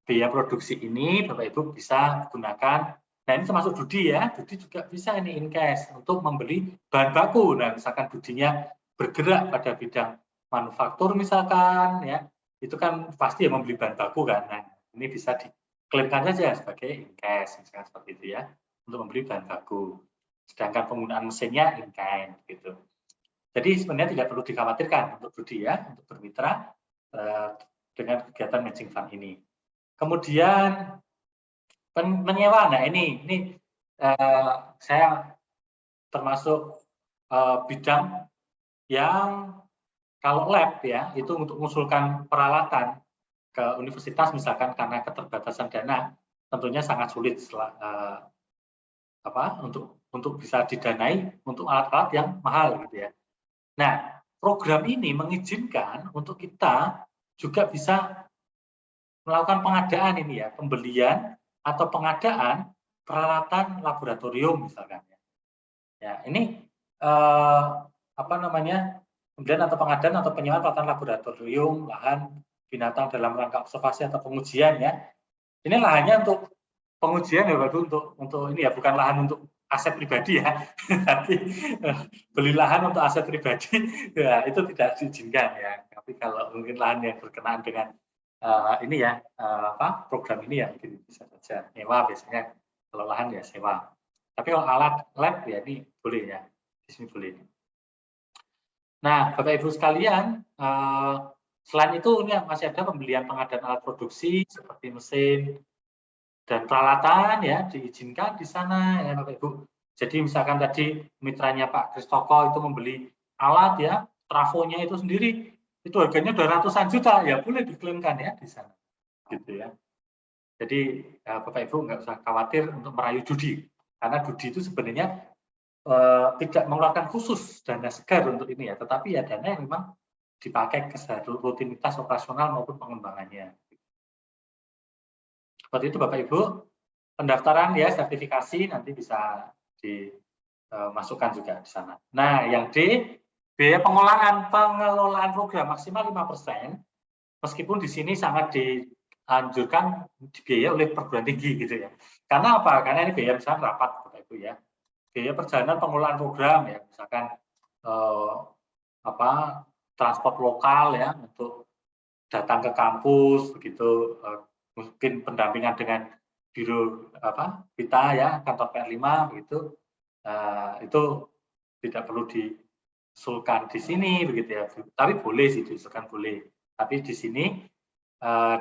Biaya produksi ini Bapak Ibu bisa gunakan, nah ini termasuk Dudi ya, Dudi juga bisa ini in cash untuk membeli bahan baku. Nah, misalkan Dudinya bergerak pada bidang manufaktur misalkan ya, itu kan pasti ya membeli bahan baku kan. Nah, ini bisa diklaimkan saja sebagai in cash, misalkan seperti itu ya, untuk membeli bahan baku. Sedangkan penggunaan mesinnya in kind gitu. Jadi sebenarnya tidak perlu dikhawatirkan untuk Dudi ya, untuk bermitra dengan kegiatan matching fund ini. Kemudian menyewa, nah ini saya termasuk bidang yang kalau lab ya itu untuk mengusulkan peralatan ke universitas misalkan karena keterbatasan dana tentunya sangat sulit untuk bisa didanai untuk alat-alat yang mahal gitu ya. Nah, program ini mengizinkan untuk kita juga bisa melakukan pengadaan ini ya, pembelian atau pengadaan peralatan laboratorium misalkan. Ya, ini pembelian atau pengadaan atau penyewaan peralatan laboratorium, lahan binatang dalam rangka observasi atau pengujian ya. Ini lahannya untuk pengujian ya Bapak, untuk ini ya, bukan lahan untuk aset pribadi ya, tapi beli lahan untuk aset pribadi ya itu tidak diizinkan ya, Tapi kalau mungkin lahan yang berkenaan dengan ini ya program ini ya mungkin bisa saja nyewa, biasanya kalau lahan ya sewa. Tapi kalau alat lab ya ini boleh ya, di sini boleh. Nah, Bapak Ibu sekalian, selain itu ini masih ada pembelian pengadaan alat produksi seperti mesin dan peralatan ya diizinkan di sana ya Bapak Ibu. Jadi misalkan tadi mitranya Pak Kristoko itu membeli alat ya, trafonya itu sendiri itu harganya 200-an juta ya boleh diklaimkan ya di sana gitu ya. Jadi Bapak Ibu nggak usah khawatir untuk merayu judi, karena judi itu sebenarnya tidak mengeluarkan khusus dana segar untuk ini ya, tetapi ya dana yang memang dipakai ke rutinitas operasional maupun pengembangannya. Seperti itu Bapak Ibu, pendaftaran ya sertifikasi nanti bisa dimasukkan juga di sana. Nah yang D, biaya pengelolaan program maksimal 5%, meskipun di sini sangat dianjurkan dibiayai oleh perguruan tinggi gitu ya. Karena apa? Karena ini biaya misalnya rapat Bapak Ibu ya. Biaya perjalanan pengelolaan program ya, misalkan transport lokal ya untuk datang ke kampus begitu, mungkin pendampingan dengan biro kita ya, kantor PR5 begitu, itu tidak perlu diusulkan di sini begitu ya, tapi boleh sih diusulkan boleh. Tapi di sini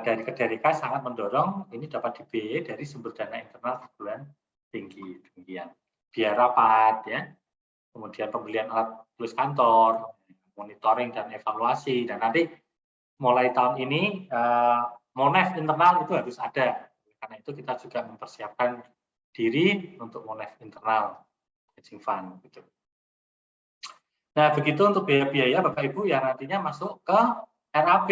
dari Kedai sangat mendorong ini dapat dibiayai dari sumber dana internal perguruan tinggi, demikian. Biaya rapat ya, kemudian pembelian alat tulis kantor, monitoring dan evaluasi, dan nanti mulai tahun ini Monef internal itu harus ada. Karena itu kita juga mempersiapkan diri untuk Monef internal hedging fund gitu. Nah, begitu untuk biaya-biaya Bapak Ibu yang nantinya masuk ke RAB.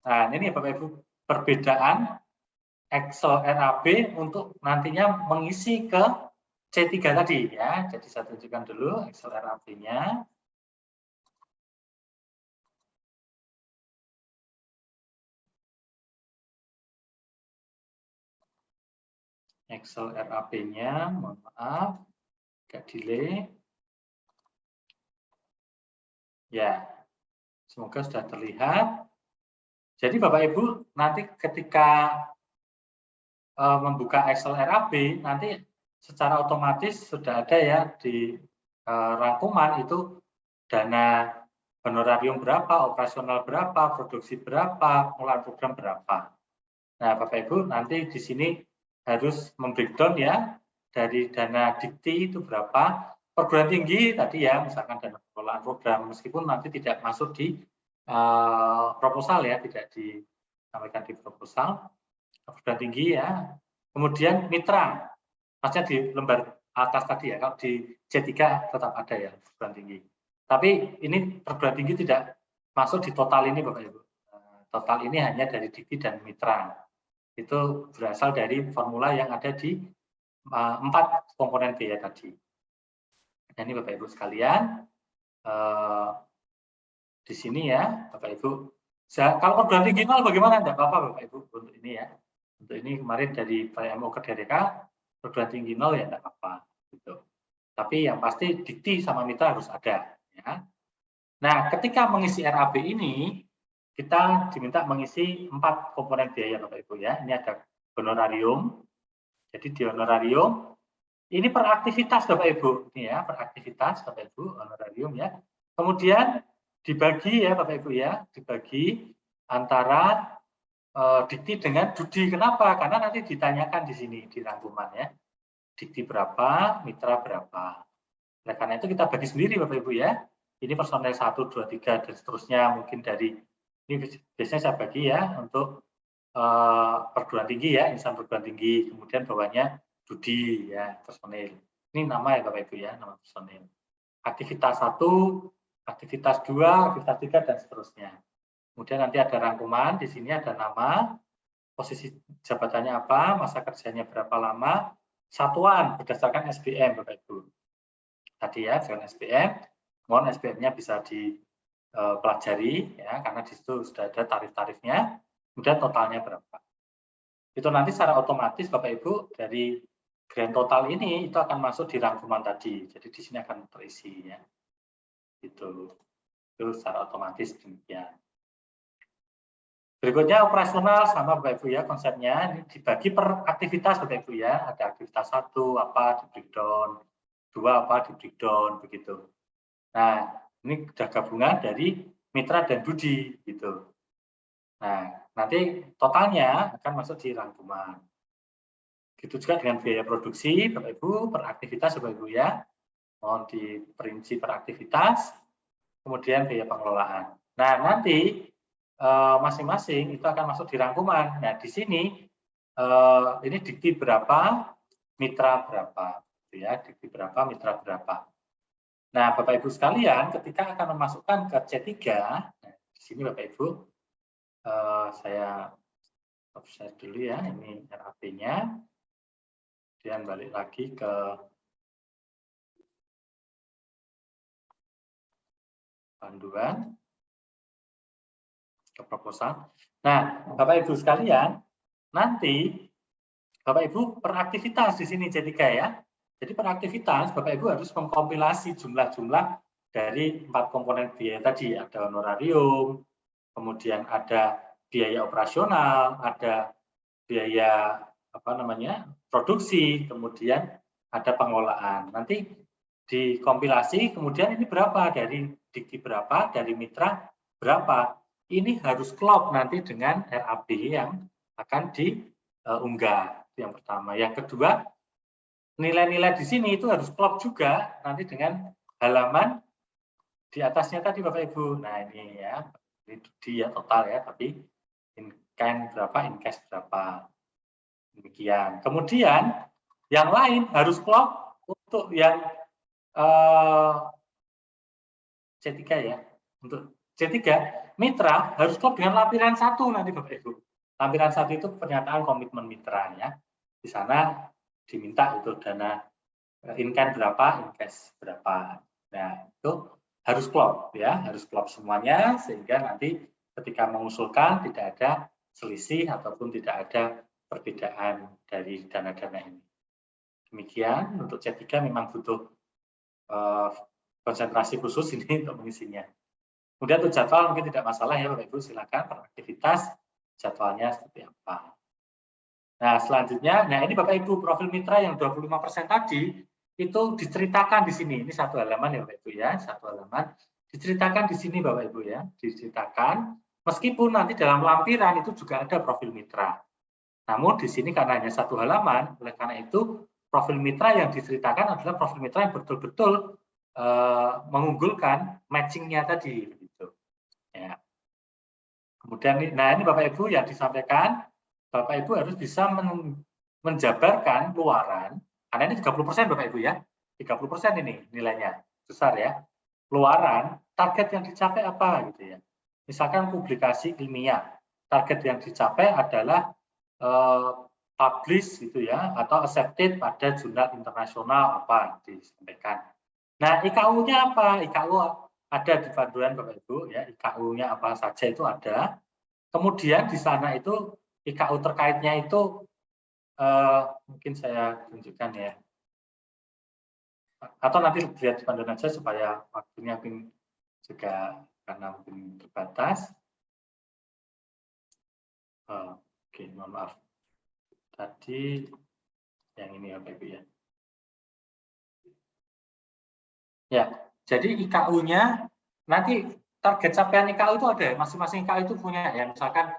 Nah, ini Bapak Ibu perbedaan Excel RAB untuk nantinya mengisi ke C3 tadi ya. Jadi saya tunjukkan dulu Excel RAB-nya. Excel RAB-nya, mohon maaf, agak delay. Ya, semoga sudah terlihat. Jadi Bapak Ibu nanti ketika membuka Excel RAB, nanti secara otomatis sudah ada ya di rangkuman itu dana honorarium berapa, operasional berapa, produksi berapa, pengelolaan program berapa. Nah, Bapak Ibu nanti di sini harus membreakdown ya dari dana dikti itu berapa, perguruan tinggi tadi ya misalkan dana pengelolaan program meskipun nanti tidak masuk di proposal ya, tidak disampaikan di proposal, perguruan tinggi ya. Kemudian mitra, maksudnya di lembar atas tadi ya, kalau di C3 tetap ada ya perguruan tinggi. Tapi ini perguruan tinggi tidak masuk di total ini Bapak Ibu. Total ini hanya dari dikti dan mitra. Itu berasal dari formula yang ada di 4 komponen biaya tadi. Nah, ini Bapak Ibu sekalian, di sini ya Bapak Ibu. Kalau perguruan tinggi 0 bagaimana? Tidak apa-apa Bapak Ibu untuk ini ya. Untuk ini kemarin dari PMO Kedai perguruan tinggi 0 ya tidak apa-apa. Gitu. Tapi yang pasti dikti sama mitra harus ada. Ya. Nah, ketika mengisi RAB ini, kita diminta mengisi 4 komponen biaya Bapak Ibu ya. Ini ada honorarium. Jadi di honorarium ini per aktivitas Bapak Ibu. Ini ya, per aktivitas Bapak Ibu honorarium ya. Kemudian dibagi ya Bapak Ibu ya, dibagi antara dikti dengan judi. Kenapa? Karena nanti ditanyakan di sini di rangkuman ya. Dikti berapa, mitra berapa. Nah, karena itu kita bagi sendiri Bapak Ibu ya. Ini personel 1, 2, 3 dan seterusnya mungkin dari ini biasanya saya bagi ya untuk perguruan tinggi ya, insan perguruan tinggi, kemudian bawahnya judi ya, personel. Ini nama ya Bapak Ibu ya, nama personel. Aktivitas 1, aktivitas 2, aktivitas 3 dan seterusnya. Kemudian nanti ada rangkuman, di sini ada nama, posisi jabatannya apa, masa kerjanya berapa lama, satuan berdasarkan SBM Bapak Ibu. Tadi ya, dengan SBM, mohon SBM-nya bisa dipelajari ya, karena di situ sudah ada tarif-tarifnya, kemudian totalnya berapa. Itu nanti secara otomatis Bapak Ibu dari grand total ini itu akan masuk di rangkuman tadi. Jadi di sini akan terisi ya. Gitu. Itu secara otomatis demikian. Berikutnya operasional sama Bapak Ibu ya, konsepnya ini dibagi per aktivitas Bapak Ibu ya. Ada aktivitas 1 apa di breakdown, 2 apa di breakdown begitu. Nah, ini sudah gabungan dari mitra dan budi gitu. Nah, nanti totalnya akan masuk di rangkuman. Gitu juga dengan biaya produksi Bapak Ibu per aktivitas Bapak Ibu ya. Mohon diperinci per aktivitas, kemudian biaya pengelolaan. Nah, nanti masing-masing itu akan masuk di rangkuman. Nah, di sini ini dikti berapa, mitra berapa, gitu ya, dikti berapa, mitra berapa. Nah, Bapak Ibu sekalian, ketika akan memasukkan ke C3, nah, di sini Bapak Ibu, saya share dulu ya, ini RAP-nya, kemudian balik lagi ke panduan, ke proposal. Nah, Bapak Ibu sekalian, nanti Bapak Ibu per aktivitas di sini C3 ya. Jadi per aktivitas Bapak Ibu harus mengkompilasi jumlah-jumlah dari 4 komponen biaya tadi. Ada honorarium, kemudian ada biaya operasional, ada biaya apa namanya produksi, kemudian ada pengelolaan. Nanti dikompilasi, kemudian ini berapa dari dikti berapa, dari mitra berapa. Ini harus klop nanti dengan RAB yang akan diunggah. Yang pertama. Yang kedua, nilai-nilai di sini itu harus klop juga nanti dengan halaman di atasnya tadi Bapak Ibu. Nah ini ya, ini dia total ya, tapi in kind berapa, in cash berapa. Demikian. Kemudian yang lain harus klop untuk yang C3 ya. Untuk C3, mitra harus klop dengan lampiran 1 nanti Bapak Ibu. Lampiran 1 itu pernyataan komitmen mitra ya. Di sana diminta itu dana in-kind berapa, in-cash berapa. Nah, itu harus klop ya, harus klop semuanya sehingga nanti ketika mengusulkan tidak ada selisih ataupun tidak ada perbedaan dari dana-dana ini. Demikian untuk C3 memang butuh konsentrasi khusus ini untuk mengisinya. Kemudian untuk jadwal mungkin tidak masalah ya Bapak Ibu, silakan per aktivitas jadwalnya seperti apa. Nah, selanjutnya, nah ini Bapak Ibu profil mitra yang 25% tadi itu diceritakan di sini. Ini satu halaman ya Bapak Ibu ya, satu halaman. Diceritakan di sini Bapak Ibu ya, diceritakan meskipun nanti dalam lampiran itu juga ada profil mitra. Namun di sini karena hanya satu halaman, oleh karena itu profil mitra yang diceritakan adalah profil mitra yang betul-betul mengunggulkan matchingnya tadi begitu. Ya. Kemudian nah ini Bapak Ibu yang disampaikan, Bapak Ibu harus bisa menjabarkan luaran, karena ini 30% Bapak Ibu ya, 30% ini nilainya besar ya. Luaran target yang dicapai apa gitu ya. Misalkan publikasi ilmiah, target yang dicapai adalah publish gitu ya, atau accepted pada jurnal internasional apa disampaikan. Nah, IKU-nya apa? IKU ada di panduan Bapak Ibu ya, IKU-nya apa saja itu ada. Kemudian di sana itu IKU terkaitnya itu mungkin saya tunjukkan ya. Atau nanti lihat di panduan aja supaya waktunya mungkin juga karena mungkin terbatas. Oke, mohon maaf. Tadi yang ini ya Bapak Ibu ya. Ya, jadi IKU-nya nanti target capaian IKU itu ada, masing-masing IKU itu punya ya, misalkan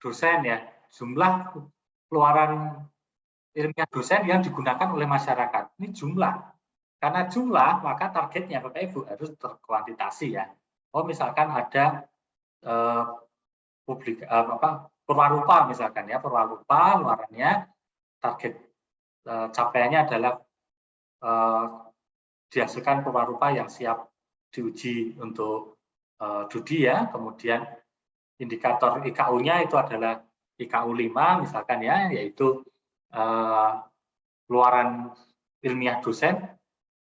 dosen ya, jumlah keluaran ilmiah dosen yang digunakan oleh masyarakat. Ini jumlah. Karena jumlah, maka targetnya Bapak Ibu harus terkuantitasi ya. Oh, misalkan ada perwarupa misalkan ya, perwarupa luarannya target capaiannya adalah dihasilkan perwarupa yang siap diuji untuk studi ya, kemudian indikator IKU-nya itu adalah IKU 5 misalkan ya, yaitu luaran ilmiah dosen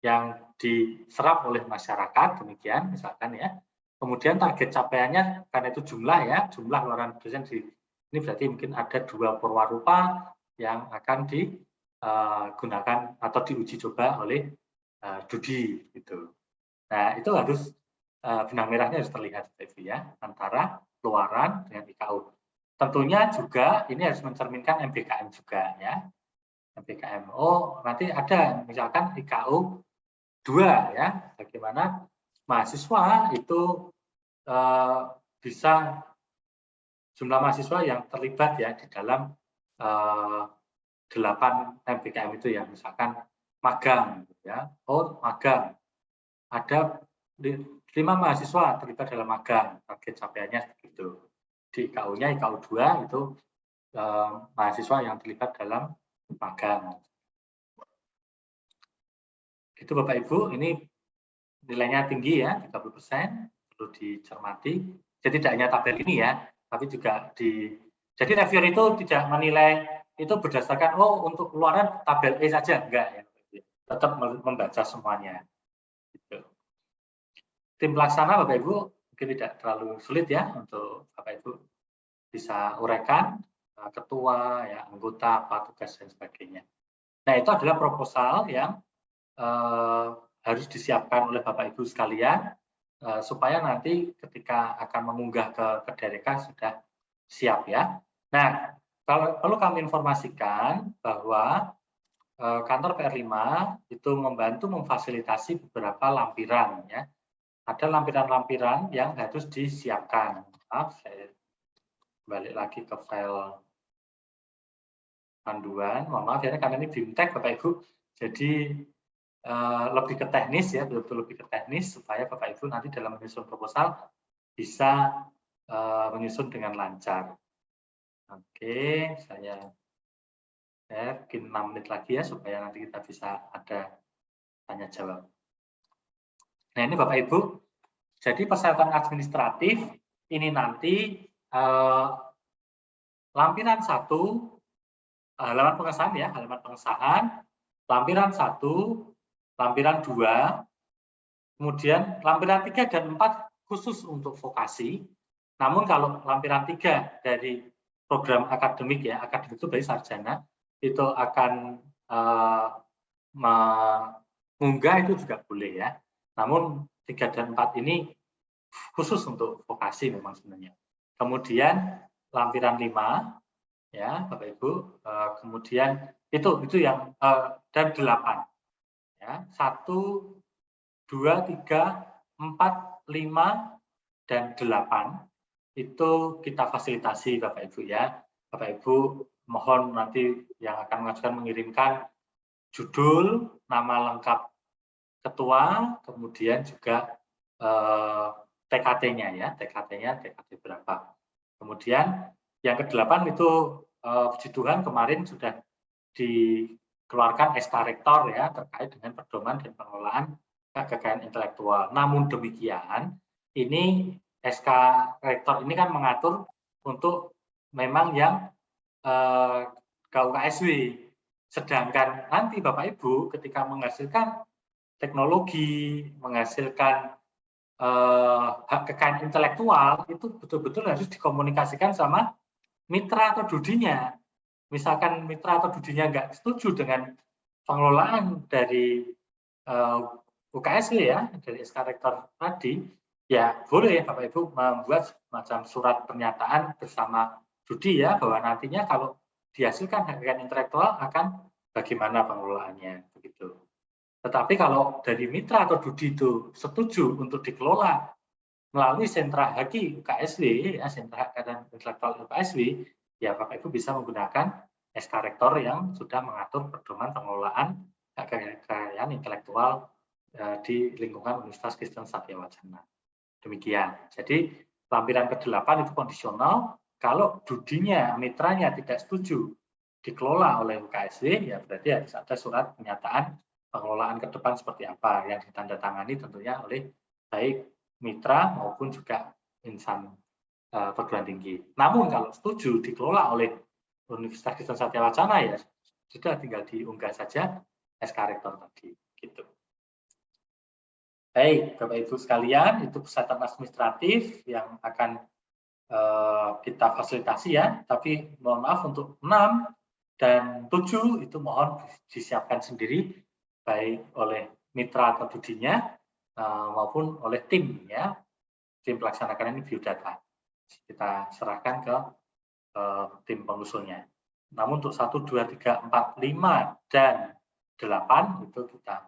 yang diserap oleh masyarakat, demikian misalkan ya. Kemudian target capaiannya karena itu jumlah ya, jumlah luaran dosen ini berarti mungkin ada 2 perwarupa yang akan digunakan atau diuji coba oleh studi gitu. Nah, itu harus benang merahnya harus terlihat ya, antara luaran dengan IKU. Tentunya juga ini harus mencerminkan MBKM juga ya. MBKM. Oh, nanti ada misalkan IKU 2 ya, bagaimana mahasiswa itu bisa jumlah mahasiswa yang terlibat ya di dalam 8 MBKM itu ya, misalkan magang ya. Oh, magang. Ada 5 mahasiswa terlibat dalam magang, target capaiannya begitu. Di IKU-nya IKU 2 itu mahasiswa yang terlibat dalam magang. Itu Bapak Ibu, ini nilainya tinggi ya, 30%, perlu dicermati. Jadi tidak hanya tabel ini ya, tapi juga jadi reviewer itu tidak menilai itu berdasarkan untuk keluaran tabel E saja, enggak ya. Tetap membaca semuanya. Gitu. Tim pelaksana Bapak Ibu mungkin tidak terlalu sulit ya untuk Bapak Ibu bisa uraikan ketua, ya, anggota, apa tugas dan sebagainya. Nah, itu adalah proposal yang harus disiapkan oleh Bapak Ibu sekalian supaya nanti ketika akan mengunggah ke Dereka sudah siap ya. Nah, kalau perlu kami informasikan bahwa kantor PR5 itu membantu memfasilitasi beberapa lampiran ya. Ada lampiran-lampiran yang harus disiapkan. Maaf, saya balik lagi ke file panduan. Mohon maaf ya, karena ini BIMTEK Bapak Ibu. Jadi lebih ke teknis ya, betul-betul lebih ke teknis supaya Bapak Ibu nanti dalam menyusun proposal bisa menyusun dengan lancar. Oke, saya bikin 6 menit lagi ya supaya nanti kita bisa ada tanya jawab. Nah, ini Bapak Ibu, jadi persyaratan administratif ini nanti lampiran 1 halaman pengesahan ya, halaman pengesahan, lampiran 1, lampiran 2, kemudian lampiran 3 dan 4 khusus untuk vokasi. Namun kalau lampiran 3 dari program akademik ya, akademik itu dari sarjana, itu akan mengunggah itu juga boleh ya. Namun 3 dan 4 ini khusus untuk vokasi memang sebenarnya. Kemudian lampiran 5 ya Bapak Ibu, kemudian itu yang dan 8 ya, 1, 2, 3, 4, 5 dan 8 itu kita fasilitasi Bapak Ibu ya. Bapak Ibu mohon nanti yang akan mengajukan mengirimkan judul, nama lengkap ketua, kemudian juga TKT-nya ya, TKT berapa. Kemudian yang ke-8 itu puji Tuhan kemarin sudah dikeluarkan SK Rektor ya terkait dengan pedoman dan pengelolaan kekayaan intelektual. Namun demikian, ini SK Rektor ini kan mengatur untuk memang yang KUKSW. Sedangkan nanti Bapak Ibu ketika menghasilkan teknologi, menghasilkan hak kekayaan intelektual, itu betul-betul harus dikomunikasikan sama mitra atau dudinya. Misalkan mitra atau dudinya nggak setuju dengan pengelolaan dari UKSW ya, dari SK Rektor tadi, ya boleh Bapak Ibu membuat semacam surat pernyataan bersama Dudi ya, bahwa nantinya kalau dihasilkan hak kekayaan intelektual akan bagaimana pengelolaannya begitu. Tetapi kalau dari mitra atau Dudi itu setuju untuk dikelola melalui sentra HAKI UKSW, ya, sentra hak kekayaan intelektual UKSW, ya Bapak Ibu bisa menggunakan SK Rektor yang sudah mengatur pedoman pengelolaan hak kekayaan intelektual di lingkungan Universitas Kristen Satyawacana. Demikian. Jadi lampiran ke-8 itu kondisional. Kalau dudinya, mitranya tidak setuju dikelola oleh UKSW, ya berarti harus ada surat pernyataan pengelolaan ke depan seperti apa yang ditandatangani tentunya oleh baik mitra maupun juga insan perguruan tinggi. Namun kalau setuju dikelola oleh Universitas Kristen Satyawacana ya sudah tinggal diunggah saja SK Rektor tadi. Gitu. Baik, Bapak Ibu sekalian, itu persyaratan administratif yang akan kita fasilitasi ya. Tapi mohon maaf untuk 6 dan 7 itu mohon disiapkan sendiri baik oleh mitra atau dudinya maupun oleh tim ya, tim pelaksana karena ini biodata. Kita serahkan ke tim pengusulnya. Namun untuk 1, 2, 3, 4, 5, dan 8 itu kita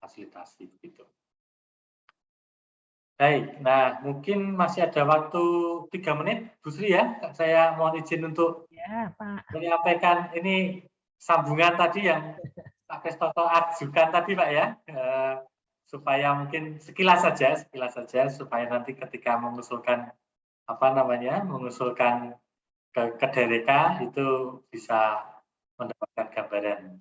fasilitasi begitu. Baik, nah mungkin masih ada waktu 3 menit, Bu Sri ya. Saya mohon izin untuk menyampaikan ini sambungan tadi yang Pak Kristoto ajukan tadi Pak ya, supaya mungkin sekilas saja supaya nanti ketika mengusulkan mengusulkan ke DRK itu bisa mendapatkan gambaran.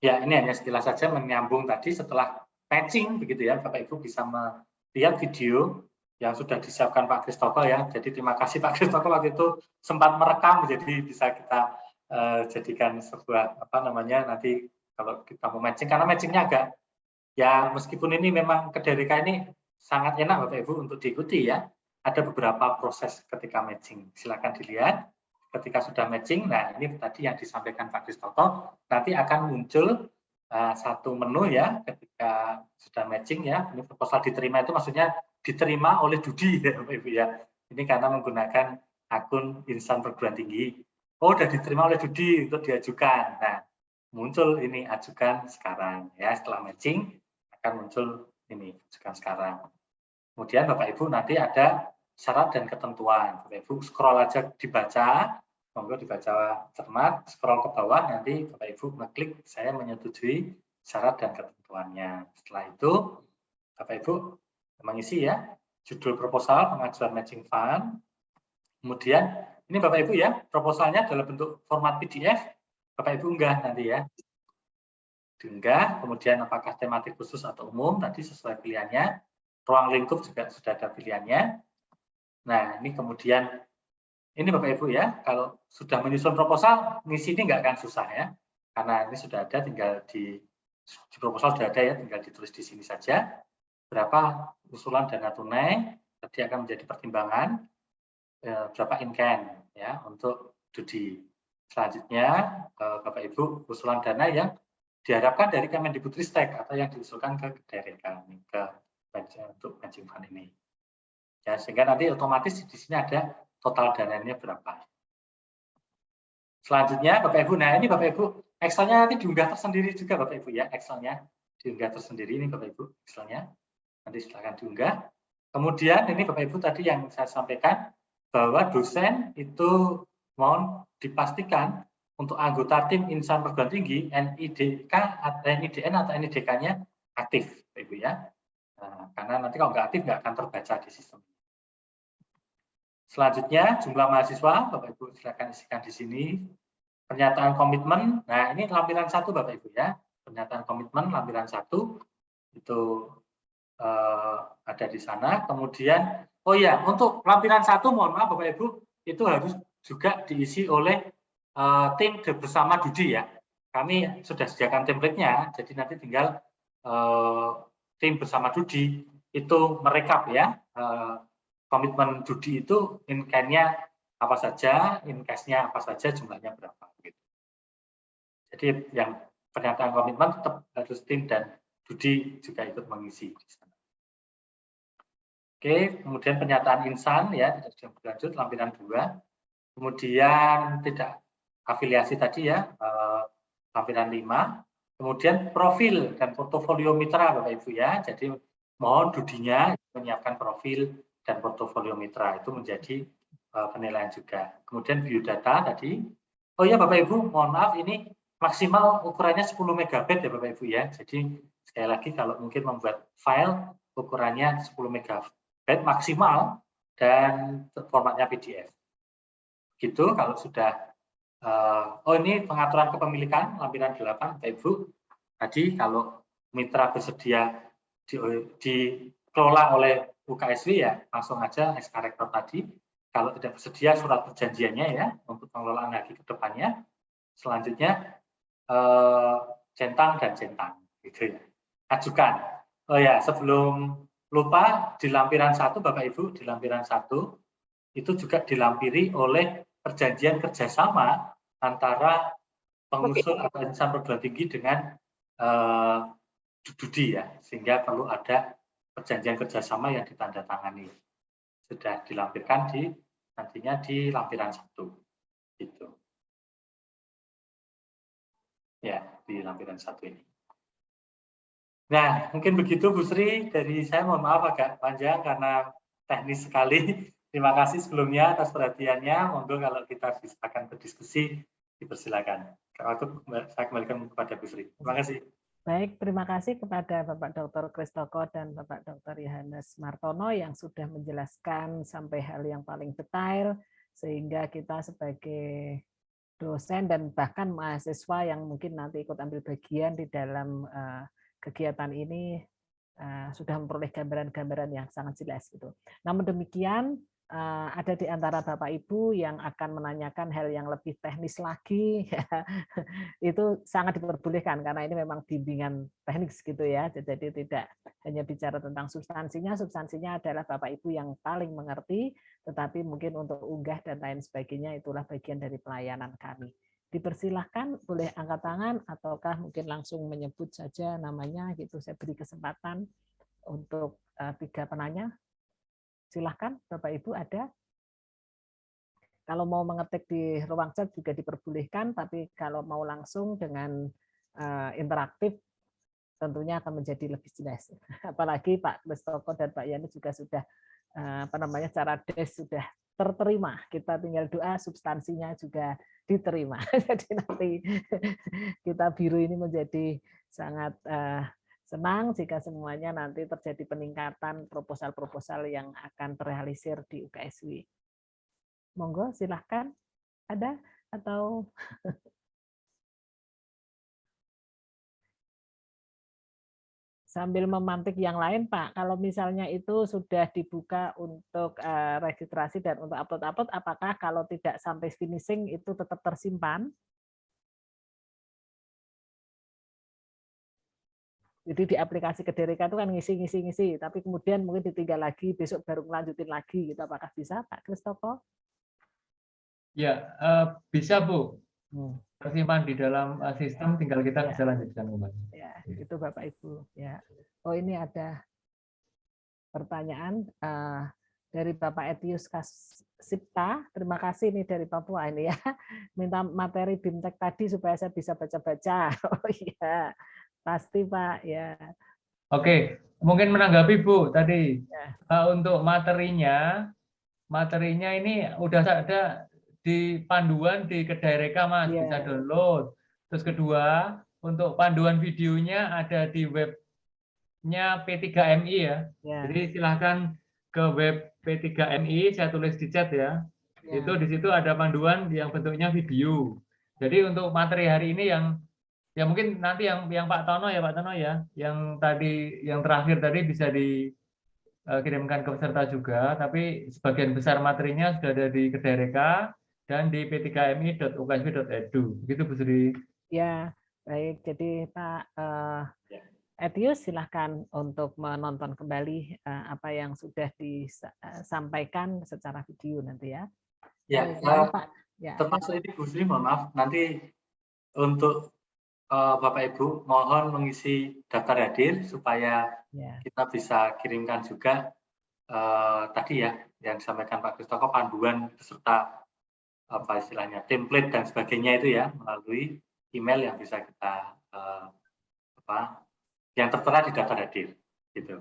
Ya, ini hanya sekilas saja menyambung tadi setelah matching begitu ya, Bapak Ibu bisa melihat video yang sudah disiapkan Pak Kristoto ya. Jadi terima kasih Pak Kristoto waktu itu sempat merekam, jadi bisa kita jadikan sebuah nanti kalau kita mau matching, karena matchingnya agak ya meskipun ini memang ke DRK ini sangat enak Bapak Ibu untuk diikuti ya. Ada beberapa proses ketika matching, silakan dilihat. Ketika sudah matching, nah ini tadi yang disampaikan Pak Kristoto, nanti akan muncul satu menu ya ketika sudah matching ya. Ini proposal diterima itu maksudnya diterima oleh Dudi ya Bapak Ibu ya. Ini karena menggunakan akun insan perguruan tinggi. Oh, sudah diterima oleh Dudi untuk diajukan. Nah, muncul ini ajukan sekarang ya, setelah matching akan muncul ini ajukan sekarang. Kemudian Bapak Ibu nanti ada syarat dan ketentuan. Bapak Ibu scroll aja dibaca, monggo dibaca cermat, scroll ke bawah nanti Bapak Ibu ngeklik saya menyetujui syarat dan ketentuannya. Setelah itu Bapak Ibu mengisi ya judul proposal pengajuan matching fund. Kemudian ini Bapak Ibu ya, proposalnya dalam bentuk format PDF. Bapak Ibu unggah nanti ya. Diunggah, kemudian apakah tematik khusus atau umum tadi sesuai pilihannya. Ruang lingkup juga sudah ada pilihannya. Nah, ini kemudian, ini Bapak Ibu ya, kalau sudah menyusun proposal, ngisi ini nggak akan susah ya. Karena ini sudah ada, tinggal di proposal sudah ada ya, tinggal ditulis di sini saja. Berapa usulan dana tunai, tadi akan menjadi pertimbangan, berapa in-kind ya, untuk Dudi. Selanjutnya, Bapak Ibu, usulan dana yang diharapkan dari Kemendikbudristek atau yang diusulkan ke DRK, untuk matching fund ini. Ya, sehingga nanti otomatis di sini ada total dananya berapa. Selanjutnya Bapak Ibu, nah ini Bapak Ibu, Excel-nya nanti diunggah tersendiri juga Bapak Ibu ya, Excel-nya diunggah tersendiri ini Bapak Ibu, Excel-nya nanti silakan diunggah. Kemudian ini Bapak Ibu tadi yang saya sampaikan bahwa dosen itu mohon dipastikan untuk anggota tim insan perguruan tinggi NIDK, NIDN atau NIDK-nya aktif Bapak Ibu ya. Nah, karena nanti kalau nggak aktif nggak akan terbaca di sistem. Selanjutnya jumlah mahasiswa, Bapak Ibu silakan isikan di sini. Pernyataan komitmen, nah ini lampiran 1 Bapak Ibu ya. Pernyataan komitmen lampiran 1 itu ada di sana. Kemudian, oh ya untuk lampiran 1 mohon maaf Bapak Ibu itu harus juga diisi oleh tim bersama Dudi ya. Kami sudah sediakan template-nya, jadi nanti tinggal tim bersama Dudi itu merekap ya komitmen Dudi itu in-kind-nya apa saja, in-cash-nya apa saja, jumlahnya berapa gitu. Jadi yang pernyataan komitmen tetap harus tim dan Dudi juga ikut mengisi di sana. Oke, kemudian pernyataan insan ya tidak sudah berlanjut lampiran 2. Kemudian tidak afiliasi tadi ya lampiran 5. Kemudian profil dan portofolio mitra Bapak Ibu ya. Jadi mohon Dudinya menyiapkan profil dan portofolio mitra itu menjadi penilaian juga. Kemudian biodata tadi. Oh ya Bapak Ibu, mohon maaf ini maksimal ukurannya 10 MB ya Bapak Ibu ya. Jadi sekali lagi kalau mungkin membuat file ukurannya 10 MB maksimal dan formatnya PDF. Gitu kalau sudah oh ini pengaturan kepemilikan lampiran 8 Bapak Ibu. Tadi kalau mitra bersedia dikelola oleh UKSW ya langsung aja SK Rektor tadi. Kalau tidak bersedia surat perjanjiannya ya untuk pengelolaan lagi ke depannya. Selanjutnya centang dan centang gitu ya. Ajukan. Oh ya sebelum lupa di lampiran 1, Bapak Ibu, di lampiran 1 itu juga dilampiri oleh perjanjian kerjasama antara pengusul atau insan perguruan tinggi dengan Dudi ya, sehingga perlu ada perjanjian kerjasama yang ditandatangani. Sudah dilampirkan nantinya di lampiran 1 gitu. Ya, di lampiran 1 ini. Nah, mungkin begitu Bu Sri, dari saya mohon maaf agak panjang karena teknis sekali. Terima kasih sebelumnya atas perhatiannya. Monggo kalau kita akan berdiskusi, dipersilakan. Kalau itu saya kembalikan kepada Bu Sri. Terima kasih. Baik, terima kasih kepada Bapak Dr. Kristoko dan Bapak Dr. Yohanes Martono yang sudah menjelaskan sampai hal yang paling detail, sehingga kita sebagai dosen dan bahkan mahasiswa yang mungkin nanti ikut ambil bagian di dalam kegiatan ini sudah memperoleh gambaran-gambaran yang sangat jelas gitu. Namun demikian ada di antara Bapak Ibu yang akan menanyakan hal yang lebih teknis lagi, ya, itu sangat diperbolehkan karena ini memang bimbingan teknis gitu ya. Jadi tidak hanya bicara tentang substansinya adalah Bapak Ibu yang paling mengerti, tetapi mungkin untuk unggah dan lain sebagainya itulah bagian dari pelayanan kami. Dipersilahkan, boleh angkat tangan ataukah mungkin langsung menyebut saja namanya gitu. Saya beri kesempatan untuk 3 penanya. Silahkan Bapak Ibu ada. Kalau mau mengetik di ruang chat juga diperbolehkan, tapi kalau mau langsung dengan interaktif tentunya akan menjadi lebih jelas. Apalagi Pak Kristoko dan Pak Yani juga sudah cara des sudah terterima. Kita tinggal doa substansinya juga diterima. Jadi nanti kita biru ini menjadi sangat senang jika semuanya nanti terjadi peningkatan proposal-proposal yang akan terrealisir di UKSW. Monggo silahkan, ada atau sambil memantik yang lain, Pak. Kalau misalnya itu sudah dibuka untuk registrasi dan untuk upload-upload, apakah kalau tidak sampai finishing itu tetap tersimpan? Jadi di aplikasi Kedereka itu kan ngisi, tapi kemudian mungkin ditinggal lagi, besok baru melanjutin lagi, gitu. Apakah bisa, Pak Kristoko? Ya, bisa Bu. Tersimpan di dalam sistem, tinggal kita bisa lanjutkan kembali. Ya, itu Bapak Ibu. Ya. Oh, ini ada pertanyaan dari Bapak Etius Kasipta. Terima kasih nih dari Papua ini ya. Minta materi BIMTEK tadi supaya saya bisa baca-baca. Oh iya, pasti Pak ya. Oke, mungkin menanggapi Bu tadi untuk materinya ini udah ada di panduan di Kedereka Mas, bisa download. Terus kedua, untuk panduan videonya ada di webnya P3MI ya. Jadi silahkan ke web P3MI, saya tulis di chat ya. Itu di situ ada panduan yang bentuknya video. Jadi untuk materi hari ini yang ya mungkin nanti yang Pak Tono ya, yang terakhir tadi bisa dikirimkan ke peserta juga, tapi sebagian besar materinya sudah ada di Kedereka dan di p3mi.uksw.edu. Begitu Bu Sri. Ya, baik. Jadi Pak Etius silahkan untuk menonton kembali apa yang sudah disampaikan secara video nanti ya. Ya, Pak. Ya. Termasuk ini Bu Sri, mohon maaf, nanti untuk Bapak Ibu mohon mengisi daftar hadir supaya kita bisa kirimkan juga tadi ya yang disampaikan Pak Kristoko, panduan beserta apa istilahnya template dan sebagainya itu ya melalui email yang bisa kita yang tertera di daftar hadir gitu.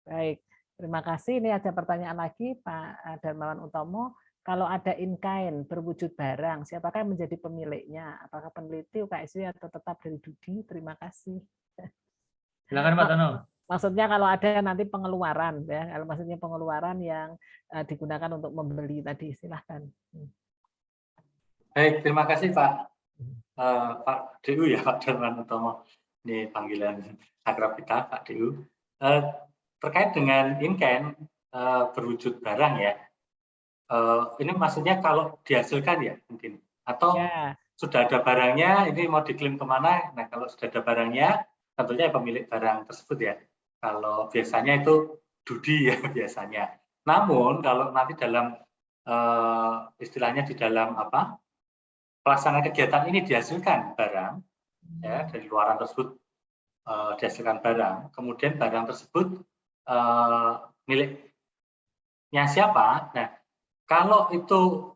Baik, terima kasih. Ini ada pertanyaan lagi Pak Darmawan Utomo. Kalau ada in-kind berwujud barang, siapakah yang menjadi pemiliknya? Apakah peneliti UKSW atau tetap dari Dudi? Terima kasih. Silakan Pak Tono. Maksudnya kalau ada nanti pengeluaran ya, kalau maksudnya pengeluaran yang digunakan untuk membeli tadi, silahkan. Baik, terima kasih Pak DU ya, Pak Darmawan Utomo. Ini panggilan akrab kita Pak DU. Terkait dengan in-kind berwujud barang ya. Ini maksudnya kalau dihasilkan ya mungkin, atau sudah ada barangnya, ini mau diklaim kemana? Nah kalau sudah ada barangnya, tentunya pemilik barang tersebut ya. Kalau biasanya itu Dudi ya biasanya. Namun kalau nanti dalam istilahnya di dalam pelaksanaan kegiatan ini dihasilkan barang ya dari luaran tersebut dihasilkan barang, kemudian barang tersebut miliknya siapa? Nah, kalau itu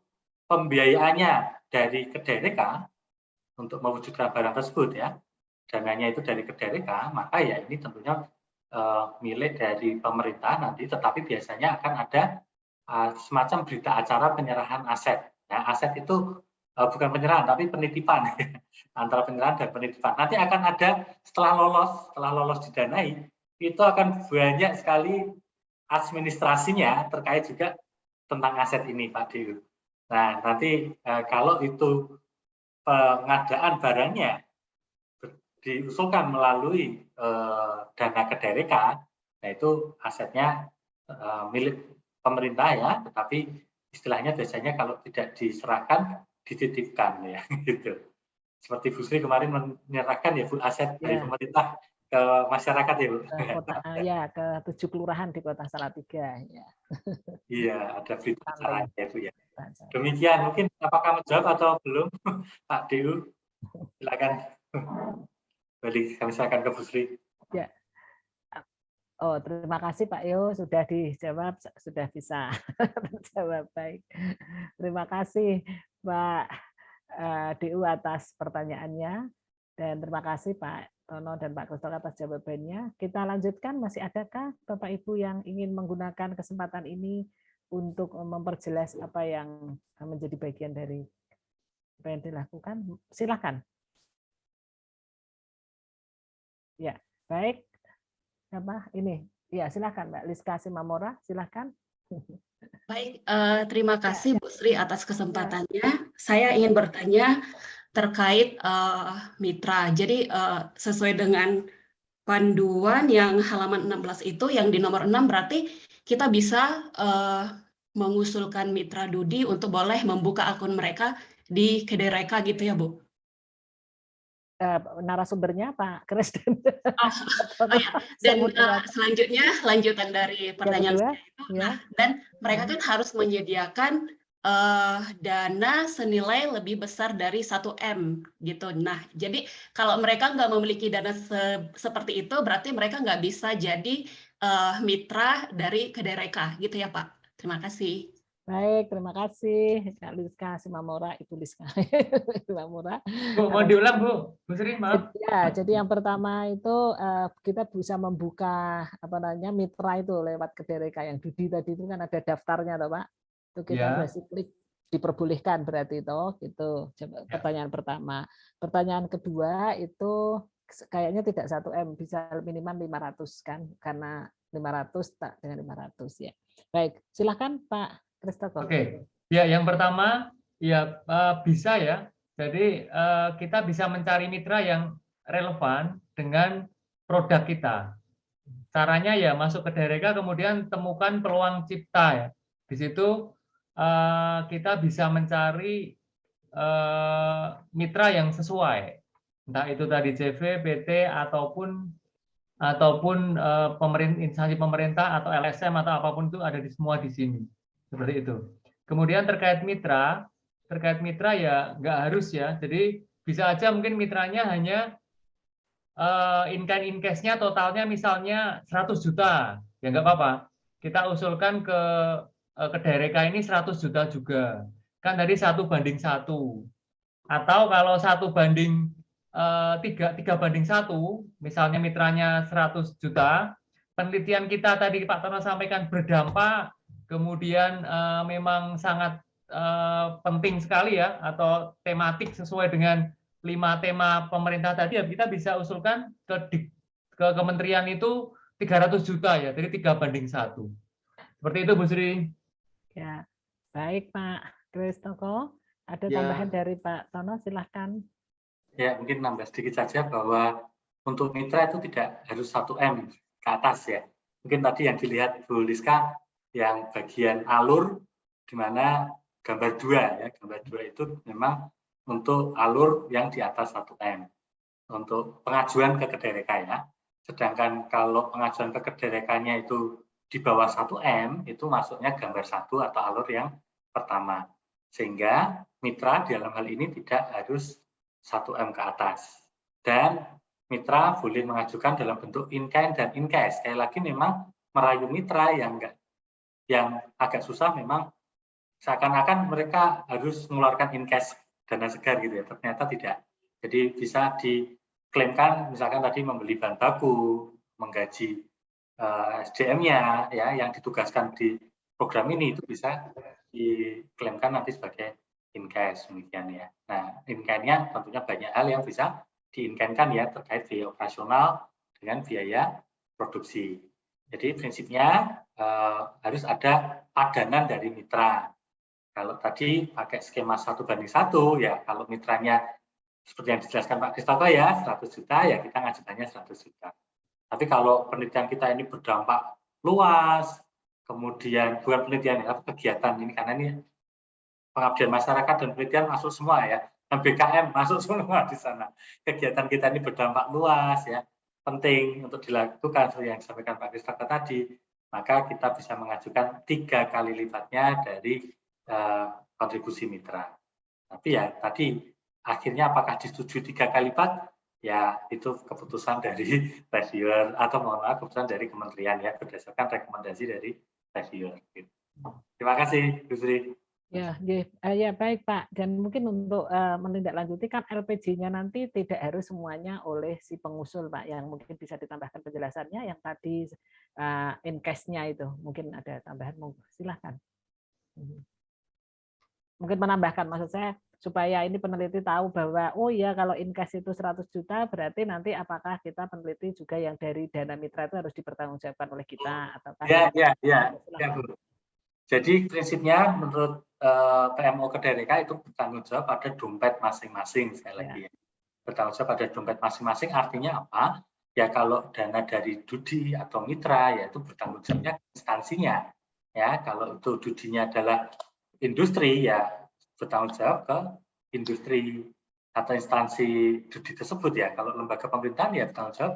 pembiayaannya dari Kedai Reka untuk mewujudkan barang tersebut ya, dananya itu dari Kedai Reka, maka ya ini tentunya milik dari pemerintah nanti, tetapi biasanya akan ada semacam berita acara penyerahan aset. Nah, aset itu bukan penyerahan, tapi penitipan antara penyerahan dan penitipan. Nanti akan ada setelah lolos didanai, itu akan banyak sekali administrasinya terkait juga tentang aset ini, Pak Dew. Nah, nanti kalau itu pengadaan barangnya diusulkan melalui dana Kedai Reka, nah itu asetnya milik pemerintah ya, tetapi istilahnya biasanya kalau tidak diserahkan dititipkan ya gitu. Seperti Bu Sri kemarin menyerahkan ya Bu aset dari pemerintah ke masyarakat ya Bu. Ke 7 kelurahan di Kota Salatiga ya. Iya, ada berita acaranya ya Bu ya. Demikian, mungkin apakah menjawab atau belum Pak Dew? Silakan. Balik kami silakan ke Bu Sri. Ya. Oh, terima kasih Pak Yo, sudah dijawab, sudah bisa terjawab baik. Terima kasih Pak DU atas pertanyaannya, dan terima kasih Pak Tono dan Pak Kristo atas jawabannya. Kita lanjutkan, masih adakah Bapak Ibu yang ingin menggunakan kesempatan ini untuk memperjelas apa yang menjadi bagian dari apa yang dilakukan? Silakan. Ya, baik. Apa ini? Ya, silakan Mbak Liska Simamora, silakan. Baik, terima kasih Bu Sri atas kesempatannya. Saya ingin bertanya terkait mitra. Jadi sesuai dengan panduan yang halaman 16 itu, yang di nomor 6 berarti kita bisa mengusulkan mitra Dudi untuk boleh membuka akun mereka di Kedai Reka gitu ya Bu? Narasumbernya Pak Kristen. Ya. Dan selanjutnya lanjutan dari pertanyaan saya itu, dan mereka kan harus menyediakan dana senilai lebih besar dari 1M gitu. Nah, jadi kalau mereka nggak memiliki dana seperti itu, berarti mereka nggak bisa jadi mitra dari Kedai Reka gitu ya Pak. Terima kasih. Baik, terima kasih Kak Liska Simamora, Ibu Liska Simamora. Bu, mau diulang Bu Sri, maaf. Ya, jadi yang pertama itu kita bisa membuka mitra itu lewat Kedai Reka yang Dudi tadi itu kan ada daftarnya toh Pak. Itu kita bisa klik diperbolehkan berarti itu gitu. Pertanyaan pertama. Pertanyaan kedua itu kayaknya tidak 1M, bisa minimal 500 kan, karena 500 tak dengan 500 ya. Baik, silakan Pak Christopher. Oke, ya yang pertama ya bisa ya. Jadi kita bisa mencari mitra yang relevan dengan produk kita. Caranya ya masuk ke Kedai Reka, kemudian temukan peluang cipta ya. Di situ kita bisa mencari mitra yang sesuai. Entah itu tadi CV, PT ataupun instansi pemerintah atau LSM atau apapun itu ada semua di sini. Seperti itu. Kemudian terkait mitra ya nggak harus ya. Jadi bisa aja mungkin mitranya hanya in case-nya totalnya misalnya 100 juta. Ya nggak apa-apa. Kita usulkan ke Kedai Reka ini 100 juta juga. Kan tadi 1:1. Atau kalau 1:3, 3:1, misalnya mitranya 100 juta, penelitian kita tadi Pak Tono sampaikan berdampak, kemudian memang sangat penting sekali ya, atau tematik sesuai dengan 5 tema pemerintah tadi, ya kita bisa usulkan ke kementerian itu 300 juta ya, jadi 3:1. Seperti itu Bu Sri. Ya, baik Pak Kristoko. Ada tambahan dari Pak Tono, silahkan. Ya, mungkin nambah sedikit saja bahwa untuk mitra itu tidak harus 1M ke atas ya. Mungkin tadi yang dilihat Bu Liska, yang bagian alur di mana gambar 2 ya, gambar 2 itu memang untuk alur yang di atas 1M untuk pengajuan ke Kedai Reka ya. Sedangkan kalau pengajuan kekederekannya itu di bawah 1M, itu masuknya gambar 1 atau alur yang pertama. Sehingga mitra dalam hal ini tidak harus 1M ke atas. Dan mitra boleh mengajukan dalam bentuk in-kind dan in-cash. Sekali lagi memang merayu mitra yang agak susah memang seakan-akan mereka harus mengeluarkan in-cash dana segar gitu ya. Ternyata tidak. Jadi bisa diklaimkan misalkan tadi membeli bahan baku, menggaji SDM-nya ya yang ditugaskan di program ini itu bisa diklaimkan nanti sebagai in-cash demikian ya. Nah, in-kind-nya tentunya banyak hal yang bisa di-in-kind-kan ya terkait biaya operasional dengan biaya produksi. Jadi prinsipnya harus ada padanan dari mitra. Kalau tadi pakai skema 1:1 ya, kalau mitranya seperti yang dijelaskan Pak Christopher ya 100 juta ya kita ngajukannya 100 juta. Tapi kalau penelitian kita ini berdampak luas, kemudian bukan penelitian ya, tapi kegiatan ini karena ini pengabdian masyarakat dan penelitian masuk semua ya, dan BKM masuk semua di sana. Kegiatan kita ini berdampak luas ya, penting untuk dilakukan seperti yang disampaikan Pak Christopher tadi, maka kita bisa mengajukan 3 kali lipatnya dari kontribusi mitra. Tapi ya tadi akhirnya apakah disetujui 3 kali lipat? Ya itu keputusan dari reviewer atau mohon maaf keputusan dari kementerian ya berdasarkan rekomendasi dari reviewer. Terima kasih, Bu Sri. Ya, ya baik Pak. Dan mungkin untuk menindaklanjuti kan LPG-nya nanti tidak harus semuanya oleh si pengusul Pak, yang mungkin bisa ditambahkan penjelasannya yang tadi in cash-nya itu mungkin ada tambahan, silahkan. Mungkin menambahkan, maksud saya supaya ini peneliti tahu bahwa oh ya kalau in cash itu 100 juta berarti nanti apakah kita peneliti juga yang dari dana mitra itu harus dipertanggungjawabkan oleh kita ataukah ya Bu. Jadi prinsipnya menurut PMO Kedereka itu bertanggung jawab pada dompet masing-masing sekali lagi. Bertanggung jawab pada dompet masing-masing artinya apa? Ya kalau dana dari Dudi atau mitra ya itu bertanggung jawabnya instansinya. Ya kalau itu Dudinya adalah industri ya bertanggung jawab ke industri atau instansi Dudi tersebut ya. Kalau lembaga pemerintahan ya bertanggung jawab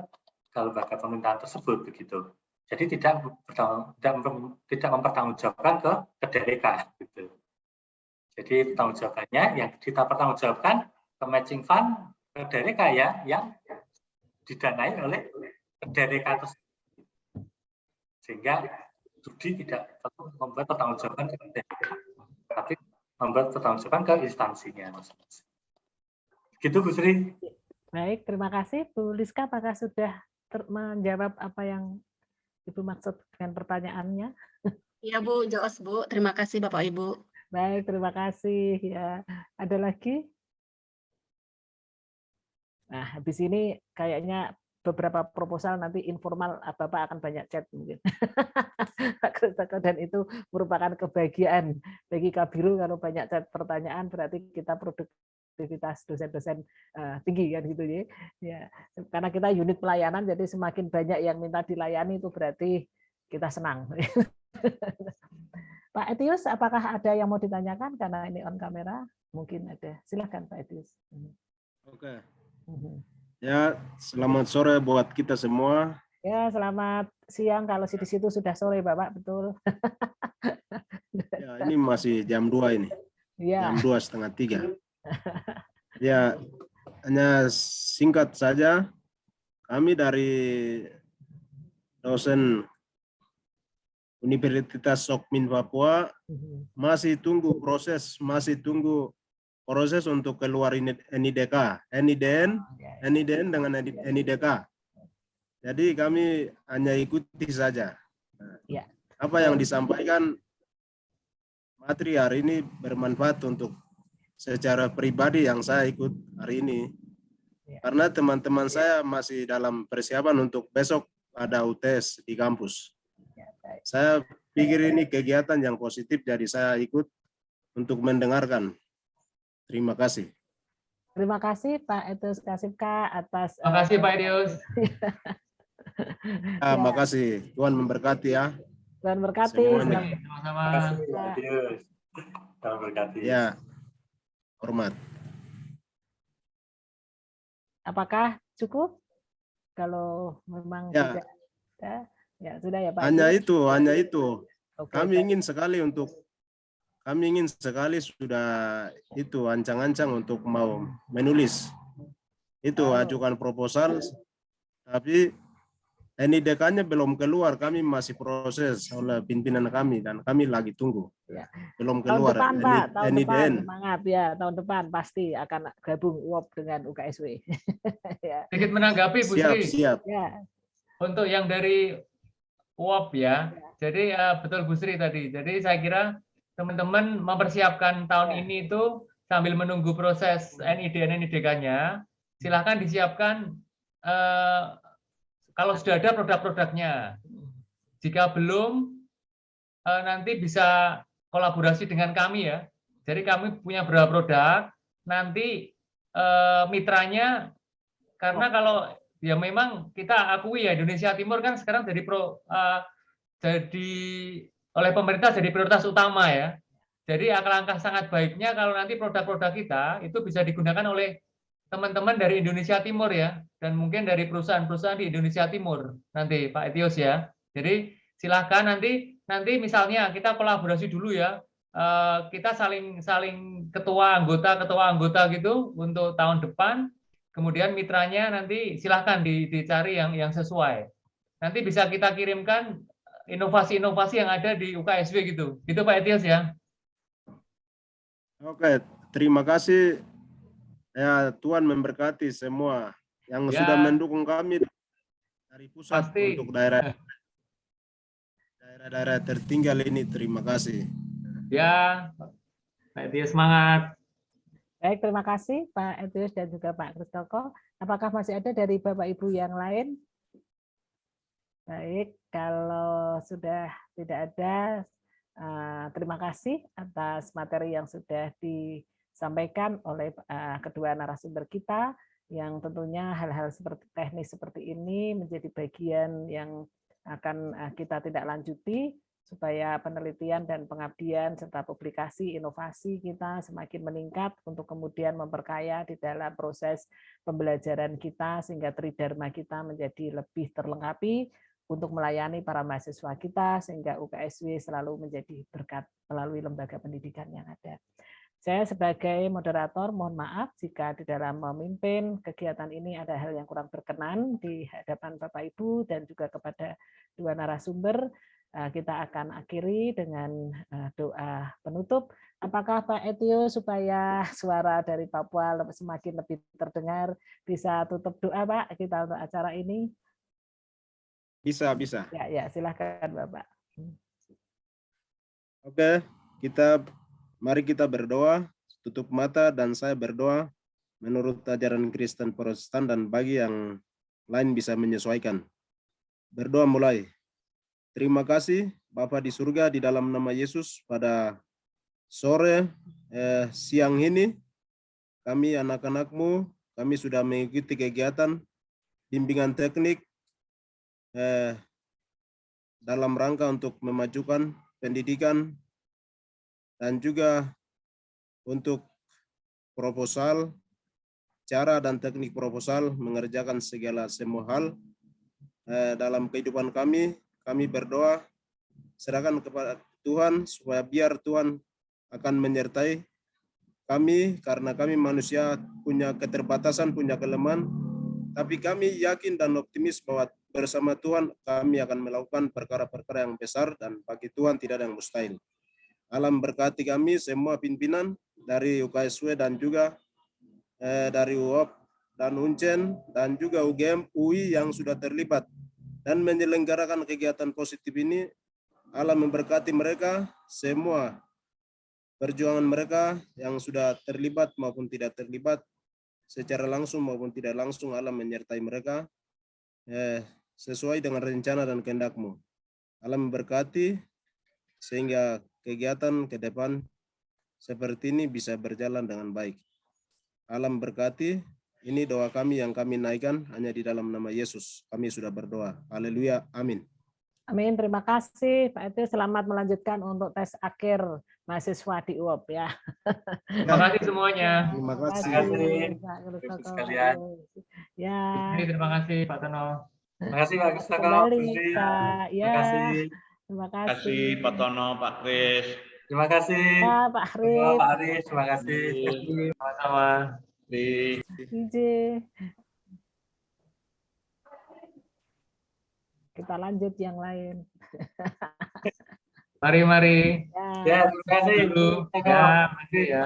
ke lembaga pemerintahan tersebut begitu. Jadi tidak mempertanggungjawabkan ke Kedereka gitu. Jadi tanggung jawabannya yang kita pertanggungjawabkan ke matching fund Kedereka ya yang didanai oleh Kedereka tersebut. Sehingga Dudi tidak perlu membuat pertanggungjawaban ke Kedereka, tapi membuat pertanggungjawaban ke instansinya masing-masing. Gitu Bu Sri. Baik, terima kasih Bu Liska. Apakah sudah menjawab apa yang Ibu maksud dengan pertanyaannya? Iya Bu, jelas Bu. Terima kasih Bapak Ibu. Baik, terima kasih. Ya, ada lagi? Nah, habis ini kayaknya beberapa proposal nanti informal Bapak akan banyak chat mungkin. Dan itu merupakan kebahagiaan bagi Kabiru kalau banyak chat pertanyaan berarti kita produktivitas dosen-dosen tinggi kan gitu ya. Ya, karena kita unit pelayanan jadi semakin banyak yang minta dilayani itu berarti kita senang. Pak Etius, apakah ada yang mau ditanyakan karena ini on kamera? Mungkin ada. Silakan Pak Etius. Oke. Ya, selamat sore buat kita semua. Ya, selamat siang kalau di situ sudah sore, Bapak, betul. Ya, ini masih jam 2 ini. Ya. Jam 2:30. Ya, hanya singkat saja. Kami dari dosen Universitas Sokmin Papua masih tunggu proses untuk keluar NIDK, NIDN dengan NIDK. Jadi kami hanya ikuti saja. Ya. Apa yang disampaikan materi hari ini bermanfaat untuk secara pribadi yang saya ikut hari ini. Ya. Karena teman-teman saya masih dalam persiapan untuk besok ada UTS di kampus. Ya, saya pikir ini kegiatan yang positif, jadi saya ikut untuk mendengarkan. Terima kasih. Terima kasih Pak Etius Kasipka atas. Terima kasih Pak Etius. Terima kasih. Tuhan memberkati ya. Tuhan berkati. Sama-sama. Terima kasih Pak Etius. Tuhan berkati. Ya, hormat. Apakah cukup? Kalau memang Ya. tidak ada, ya sudah ya Pak. Hanya itu. Oke, Kami ingin sekali sudah itu ancang-ancang untuk mau menulis. Itu ajukan proposal, tapi NIDK-nya belum keluar. Kami masih proses oleh pimpinan kami dan kami lagi tunggu. Ya. Belum Tahun keluar. depan Pak, tahun depan NIDN. semangat ya. Tahun depan pasti akan gabung UOP dengan UKSW. Ya. Sedikit menanggapi Bu Sri. Siap. Ya. Untuk yang dari UOP ya. Jadi betul Bu Sri tadi. Jadi saya kira teman-teman mempersiapkan tahun ini itu sambil menunggu proses NIDN NIDK-nya, silahkan disiapkan kalau sudah ada produk-produknya. Jika belum, nanti bisa kolaborasi dengan kami ya. Jadi kami punya beberapa produk, nanti mitranya, karena kalau ya memang kita akui ya Indonesia Timur kan sekarang jadi oleh pemerintah jadi prioritas utama ya. Jadi alangkah sangat baiknya kalau nanti produk-produk kita itu bisa digunakan oleh teman-teman dari Indonesia Timur ya, dan mungkin dari perusahaan-perusahaan di Indonesia Timur nanti Pak Etios ya. Jadi silakan nanti misalnya kita kolaborasi dulu ya, kita saling ketua anggota gitu untuk tahun depan. Kemudian mitranya nanti silakan dicari yang sesuai. Nanti bisa kita kirimkan inovasi-inovasi yang ada di UKSW gitu. Gitu Pak Etios ya. Oke, terima kasih. Ya, Tuhan memberkati semua yang Ya, sudah mendukung kami dari pusat pasti. untuk daerah-daerah tertinggal ini. Terima kasih. Ya, Pak Etios semangat. Baik, terima kasih Pak Etios dan juga Pak Kristoko. Apakah masih ada dari Bapak Ibu yang lain? Baik, kalau sudah tidak ada, terima kasih atas materi yang sudah disampaikan oleh kedua narasumber kita, yang tentunya hal-hal seperti teknis seperti ini menjadi bagian yang akan kita tidak lanjuti supaya penelitian dan pengabdian serta publikasi inovasi kita semakin meningkat untuk kemudian memperkaya di dalam proses pembelajaran kita sehingga tridharma kita menjadi lebih terlengkapi untuk melayani para mahasiswa kita sehingga UKSW selalu menjadi berkat melalui lembaga pendidikan yang ada. Saya sebagai moderator mohon maaf jika di dalam memimpin kegiatan ini ada hal yang kurang berkenan di hadapan Bapak Ibu dan juga kepada dua narasumber. Kita akan akhiri dengan doa penutup. Apakah Pak Etios supaya suara dari Papua semakin lebih terdengar bisa tutup doa Pak kita untuk acara ini? Bisa. Ya, silakan Bapak. Oke, mari kita berdoa, tutup mata dan saya berdoa menurut ajaran Kristen Protestan dan bagi yang lain bisa menyesuaikan. Berdoa mulai. Terima kasih Bapa di surga, di dalam nama Yesus pada sore siang ini kami anak-anak-Mu, kami sudah mengikuti kegiatan bimbingan teknik dalam rangka untuk memajukan pendidikan dan juga untuk proposal, cara dan teknik proposal mengerjakan semua hal dalam kehidupan kami. Kami berdoa, serahkan kepada Tuhan supaya biar Tuhan akan menyertai kami karena kami manusia punya keterbatasan, punya kelemahan, tapi kami yakin dan optimis bahwa bersama Tuhan kami akan melakukan perkara-perkara yang besar dan bagi Tuhan tidak ada yang mustahil. Alam berkati kami semua pimpinan dari UKSW dan juga dari UOP dan UNCEN dan juga UGM, UI yang sudah terlibat dan menyelenggarakan kegiatan positif ini. Alam memberkati mereka semua perjuangan mereka yang sudah terlibat maupun tidak terlibat secara langsung maupun tidak langsung. Alam menyertai mereka sesuai dengan rencana dan kehendak-Mu. Alam memberkati sehingga kegiatan ke depan seperti ini bisa berjalan dengan baik. Alam berkati. Ini doa kami yang kami naikkan hanya di dalam nama Yesus. Kami sudah berdoa. Haleluya. Amin. Amin, terima kasih Pak Ete. Selamat melanjutkan untuk tes akhir mahasiswa di UOP ya. Terima kasih semuanya. Terima kasih. Pak Kristoko. Sekalian. Ya. Terima kasih Pak Tono. Terima kasih Pak Kristoko. Kembali Pak. Ya. Terima kasih. Terima Terima kasih kasih. Pak Tono, Pak Kris. Terima kasih. Ya, Pak Haris. Pak Haris, terima kasih. Sama-sama. Izin. Kita lanjut yang lain. Mari. Ya. Ya, terima kasih. Ya, makasih ya.